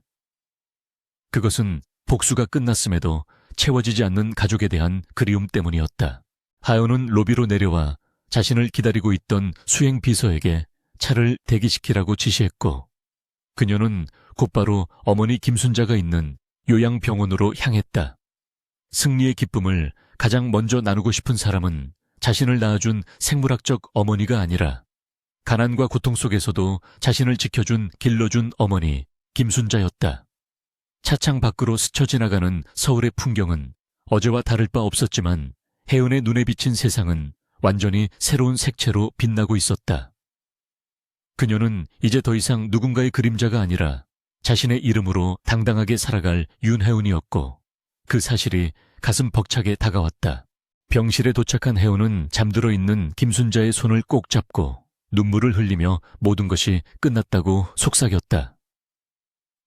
그것은 복수가 끝났음에도 채워지지 않는 가족에 대한 그리움 때문이었다. 하연은 로비로 내려와 자신을 기다리고 있던 수행 비서에게 차를 대기시키라고 지시했고 그녀는 곧바로 어머니 김순자가 있는 요양병원으로 향했다. 승리의 기쁨을 가장 먼저 나누고 싶은 사람은 자신을 낳아준 생물학적 어머니가 아니라 가난과 고통 속에서도 자신을 지켜준 길러준 어머니 김순자였다. 차창 밖으로 스쳐 지나가는 서울의 풍경은 어제와 다를 바 없었지만 해운의 눈에 비친 세상은 완전히 새로운 색채로 빛나고 있었다. 그녀는 이제 더 이상 누군가의 그림자가 아니라 자신의 이름으로 당당하게 살아갈 윤해운이었고 그 사실이 가슴 벅차게 다가왔다. 병실에 도착한 해운은 잠들어 있는 김순자의 손을 꼭 잡고 눈물을 흘리며 모든 것이 끝났다고 속삭였다.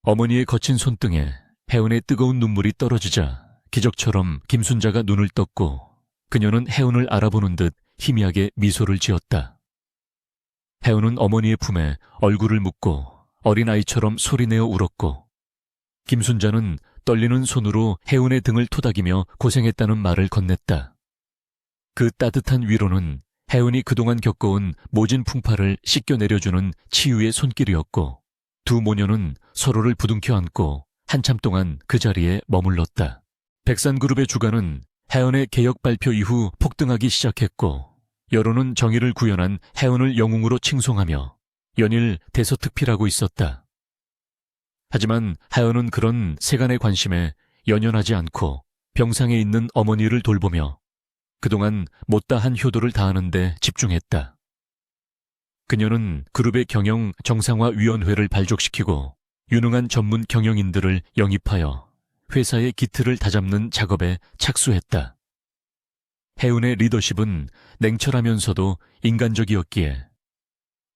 어머니의 거친 손등에 해운의 뜨거운 눈물이 떨어지자 기적처럼 김순자가 눈을 떴고 그녀는 해운을 알아보는 듯 희미하게 미소를 지었다. 해운은 어머니의 품에 얼굴을 묻고 어린아이처럼 소리내어 울었고 김순자는 떨리는 손으로 해운의 등을 토닥이며 고생했다는 말을 건넸다. 그 따뜻한 위로는 해운이 그동안 겪어온 모진 풍파를 씻겨 내려주는 치유의 손길이었고 두 모녀는 서로를 부둥켜 안고 한참 동안 그 자리에 머물렀다. 백산그룹의 주가는 해운의 개혁 발표 이후 폭등하기 시작했고 여론은 정의를 구현한 해운을 영웅으로 칭송하며 연일 대서특필하고 있었다. 하지만 하연은 그런 세간의 관심에 연연하지 않고 병상에 있는 어머니를 돌보며 그동안 못다한 효도를 다하는 데 집중했다. 그녀는 그룹의 경영 정상화위원회를 발족시키고 유능한 전문 경영인들을 영입하여 회사의 기틀을 다잡는 작업에 착수했다. 해운의 리더십은 냉철하면서도 인간적이었기에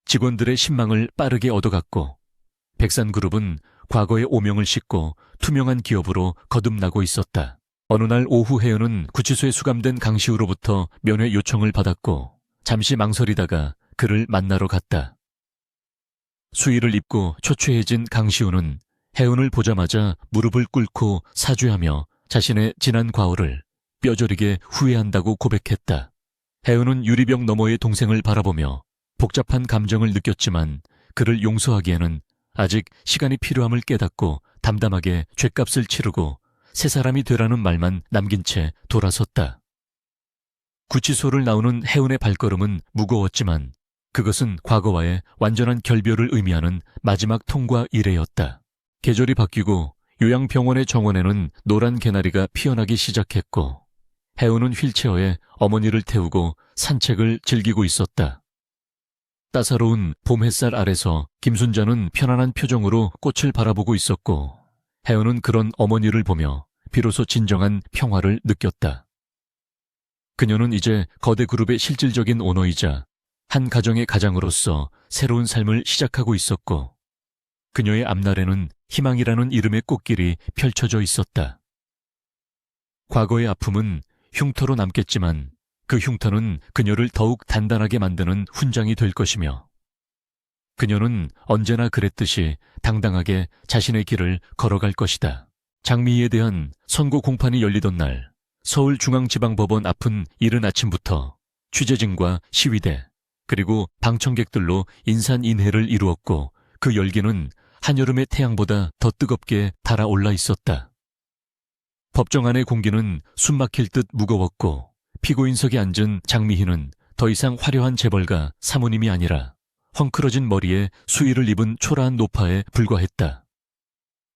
직원들의 신망을 빠르게 얻어갔고 백산그룹은 과거의 오명을 씻고 투명한 기업으로 거듭나고 있었다. 어느 날 오후 해운은 구치소에 수감된 강시우로부터 면회 요청을 받았고 잠시 망설이다가 그를 만나러 갔다. 수의를 입고 초췌해진 강시우는 해운을 보자마자 무릎을 꿇고 사죄하며 자신의 지난 과오를 뼈저리게 후회한다고 고백했다. 혜은은 유리병 너머의 동생을 바라보며 복잡한 감정을 느꼈지만 그를 용서하기에는 아직 시간이 필요함을 깨닫고 담담하게 죗값을 치르고 새 사람이 되라는 말만 남긴 채 돌아섰다. 구치소를 나오는 혜은의 발걸음은 무거웠지만 그것은 과거와의 완전한 결별을 의미하는 마지막 통과 이래였다. 계절이 바뀌고 요양병원의 정원에는 노란 개나리가 피어나기 시작했고 혜은은 휠체어에 어머니를 태우고 산책을 즐기고 있었다. 따사로운 봄 햇살 아래서 김순자는 편안한 표정으로 꽃을 바라보고 있었고 혜은은 그런 어머니를 보며 비로소 진정한 평화를 느꼈다. 그녀는 이제 거대 그룹의 실질적인 오너이자 한 가정의 가장으로서 새로운 삶을 시작하고 있었고 그녀의 앞날에는 희망이라는 이름의 꽃길이 펼쳐져 있었다. 과거의 아픔은 흉터로 남겠지만 그 흉터는 그녀를 더욱 단단하게 만드는 훈장이 될 것이며 그녀는 언제나 그랬듯이 당당하게 자신의 길을 걸어갈 것이다. 장미희에 대한 선고 공판이 열리던 날 서울중앙지방법원 앞은 이른 아침부터 취재진과 시위대 그리고 방청객들로 인산인해를 이루었고 그 열기는 한여름의 태양보다 더 뜨겁게 달아올라 있었다. 법정 안의 공기는 숨막힐 듯 무거웠고 피고인석에 앉은 장미희는 더 이상 화려한 재벌가 사모님이 아니라 헝클어진 머리에 수의를 입은 초라한 노파에 불과했다.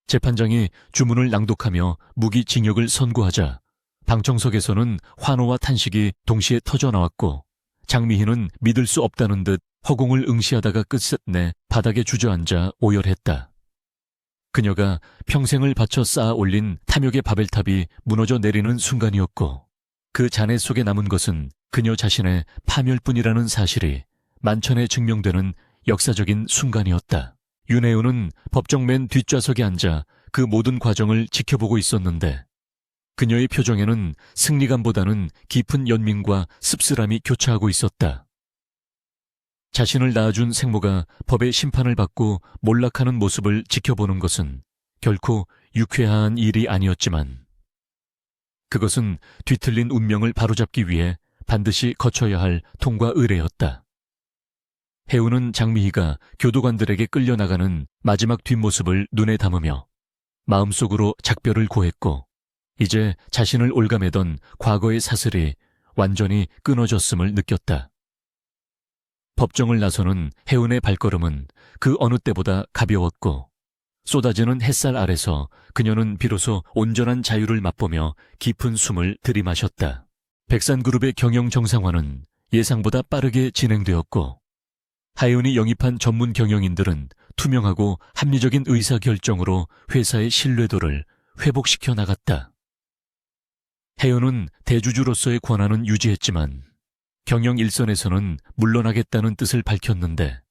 재판장이 주문을 낭독하며 무기징역을 선고하자 방청석에서는 환호와 탄식이 동시에 터져나왔고 장미희는 믿을 수 없다는 듯 허공을 응시하다가 끝끝내 바닥에 주저앉아 오열했다. 그녀가 평생을 바쳐 쌓아 올린 탐욕의 바벨탑이 무너져 내리는 순간이었고 그 잔해 속에 남은 것은 그녀 자신의 파멸뿐이라는 사실이 만천에 증명되는 역사적인 순간이었다. 윤혜은은 법정 맨 뒷좌석에 앉아 그 모든 과정을 지켜보고 있었는데 그녀의 표정에는 승리감보다는 깊은 연민과 씁쓸함이 교차하고 있었다. 자신을 낳아준 생모가 법의 심판을 받고 몰락하는 모습을 지켜보는 것은 결코 유쾌한 일이 아니었지만 그것은 뒤틀린 운명을 바로잡기 위해 반드시 거쳐야 할 통과 의례였다. 혜우는 장미희가 교도관들에게 끌려나가는 마지막 뒷모습을 눈에 담으며 마음속으로 작별을 고했고 이제 자신을 올가매던 과거의 사슬이 완전히 끊어졌음을 느꼈다. 법정을 나서는 혜은의 발걸음은 그 어느 때보다 가벼웠고 쏟아지는 햇살 아래서 그녀는 비로소 온전한 자유를 맛보며 깊은 숨을 들이마셨다. 백산그룹의 경영 정상화는 예상보다 빠르게 진행되었고 하혜은이 영입한 전문 경영인들은 투명하고 합리적인 의사결정으로 회사의 신뢰도를 회복시켜 나갔다. 혜은은 대주주로서의 권한은 유지했지만 경영 일선에서는 물러나겠다는 뜻을 밝혔는데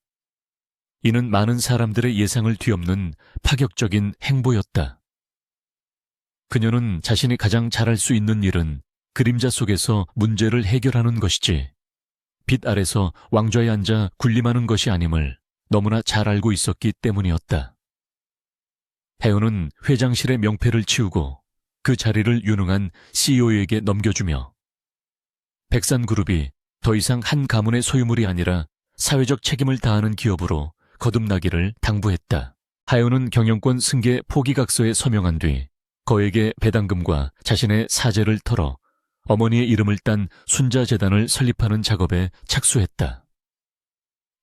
이는 많은 사람들의 예상을 뒤엎는 파격적인 행보였다. 그녀는 자신이 가장 잘할 수 있는 일은 그림자 속에서 문제를 해결하는 것이지 빛 아래서 왕좌에 앉아 군림하는 것이 아님을 너무나 잘 알고 있었기 때문이었다. 혜은은 회장실의 명패를 치우고 그 자리를 유능한 CEO에게 넘겨주며 백산그룹이 더 이상 한 가문의 소유물이 아니라 사회적 책임을 다하는 기업으로 거듭나기를 당부했다. 하연은 경영권 승계 포기각서에 서명한 뒤 거액의 배당금과 자신의 사재를 털어 어머니의 이름을 딴 순자재단을 설립하는 작업에 착수했다.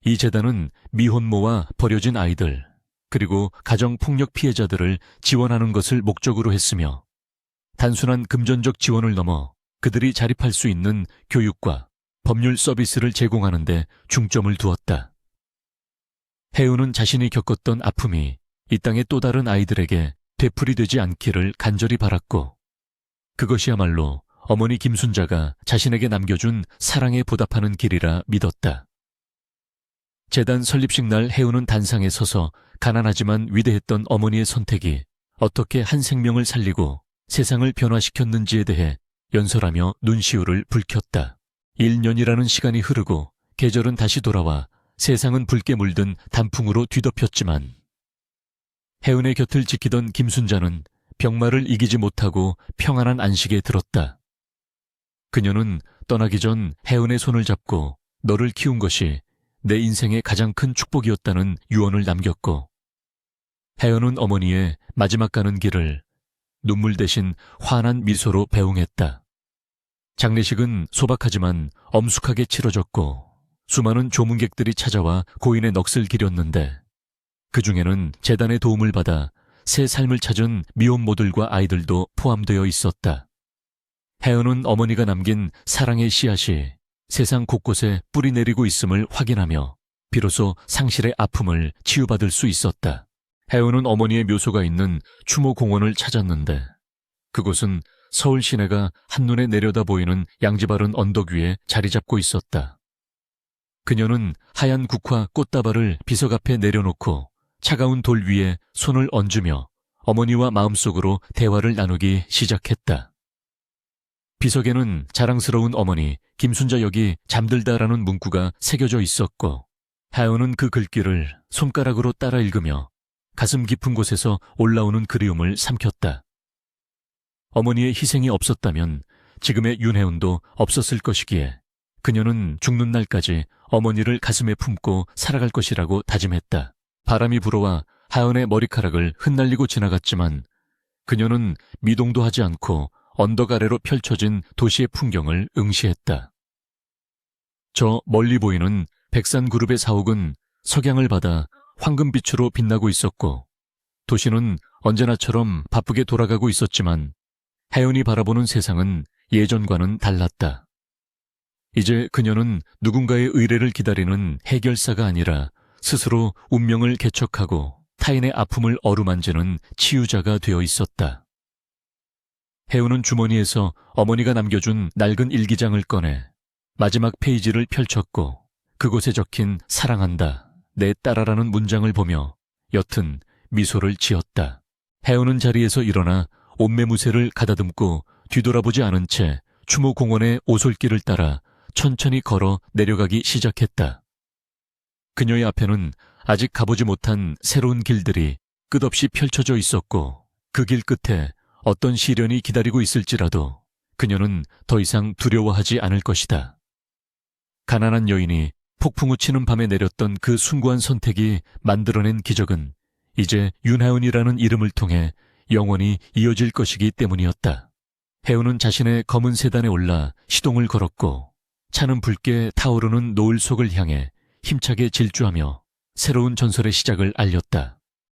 이 재단은 미혼모와 버려진 아이들 그리고 가정폭력 피해자들을 지원하는 것을 목적으로 했으며 단순한 금전적 지원을 넘어 그들이 자립할 수 있는 교육과 법률 서비스를 제공하는 데 중점을 두었다. 혜은은 자신이 겪었던 아픔이 이 땅의 또 다른 아이들에게 되풀이되지 않기를 간절히 바랐고 그것이야말로 어머니 김순자가 자신에게 남겨준 사랑에 보답하는 길이라 믿었다. 재단 설립식 날 혜은은 단상에 서서 가난하지만 위대했던 어머니의 선택이 어떻게 한 생명을 살리고 세상을 변화시켰는지에 대해 연설하며 눈시울을 붉혔다. 1년이라는 시간이 흐르고 계절은 다시 돌아와 세상은 붉게 물든 단풍으로 뒤덮였지만 혜은의 곁을 지키던 김순자는 병마를 이기지 못하고 평안한 안식에 들었다. 그녀는 떠나기 전 혜은의 손을 잡고 너를 키운 것이 내 인생의 가장 큰 축복이었다는 유언을 남겼고, 혜은은 어머니의 마지막 가는 길을 눈물 대신 환한 미소로 배웅했다. 장례식은 소박하지만 엄숙하게 치러졌고 수많은 조문객들이 찾아와 고인의 넋을 기렸는데, 그 중에는 재단의 도움을 받아 새 삶을 찾은 미혼모들과 아이들도 포함되어 있었다. 혜은은 어머니가 남긴 사랑의 씨앗이 세상 곳곳에 뿌리내리고 있음을 확인하며 비로소 상실의 아픔을 치유받을 수 있었다. 혜은은 어머니의 묘소가 있는 추모공원을 찾았는데, 그곳은 서울 시내가 한눈에 내려다 보이는 양지바른 언덕 위에 자리 잡고 있었다. 그녀는 하얀 국화 꽃다발을 비석 앞에 내려놓고 차가운 돌 위에 손을 얹으며 어머니와 마음속으로 대화를 나누기 시작했다. 비석에는 자랑스러운 어머니 김순자 역이 잠들다라는 문구가 새겨져 있었고, 혜은은 그 글귀를 손가락으로 따라 읽으며 가슴 깊은 곳에서 올라오는 그리움을 삼켰다. 어머니의 희생이 없었다면 지금의 윤혜은도 없었을 것이기에 그녀는 죽는 날까지 어머니를 가슴에 품고 살아갈 것이라고 다짐했다. 바람이 불어와 혜은의 머리카락을 흩날리고 지나갔지만 그녀는 미동도 하지 않고 언덕 아래로 펼쳐진 도시의 풍경을 응시했다. 저 멀리 보이는 백산그룹의 사옥은 석양을 받아 황금빛으로 빛나고 있었고, 도시는 언제나처럼 바쁘게 돌아가고 있었지만 혜은이 바라보는 세상은 예전과는 달랐다. 이제 그녀는 누군가의 의뢰를 기다리는 해결사가 아니라 스스로 운명을 개척하고 타인의 아픔을 어루만지는 치유자가 되어 있었다. 혜은은 주머니에서 어머니가 남겨준 낡은 일기장을 꺼내 마지막 페이지를 펼쳤고, 그곳에 적힌 사랑한다, 내 딸아라는 문장을 보며 옅은 미소를 지었다. 혜은은 자리에서 일어나 옷매무새를 가다듬고 뒤돌아보지 않은 채 추모공원의 오솔길을 따라 천천히 걸어 내려가기 시작했다. 그녀의 앞에는 아직 가보지 못한 새로운 길들이 끝없이 펼쳐져 있었고, 그 길 끝에 어떤 시련이 기다리고 있을지라도 그녀는 더 이상 두려워하지 않을 것이다. 가난한 여인이 폭풍우 치는 밤에 내렸던 그 숭고한 선택이 만들어낸 기적은 이제 윤혜은이라는 이름을 통해 영원히 이어질 것이기 때문이었다. 혜은은 자신의 검은 세단에 올라 시동을 걸었고 차는 붉게 타오르는 노을 속을 향해 힘차게 질주하며 새로운 전설의 시작을 알렸다.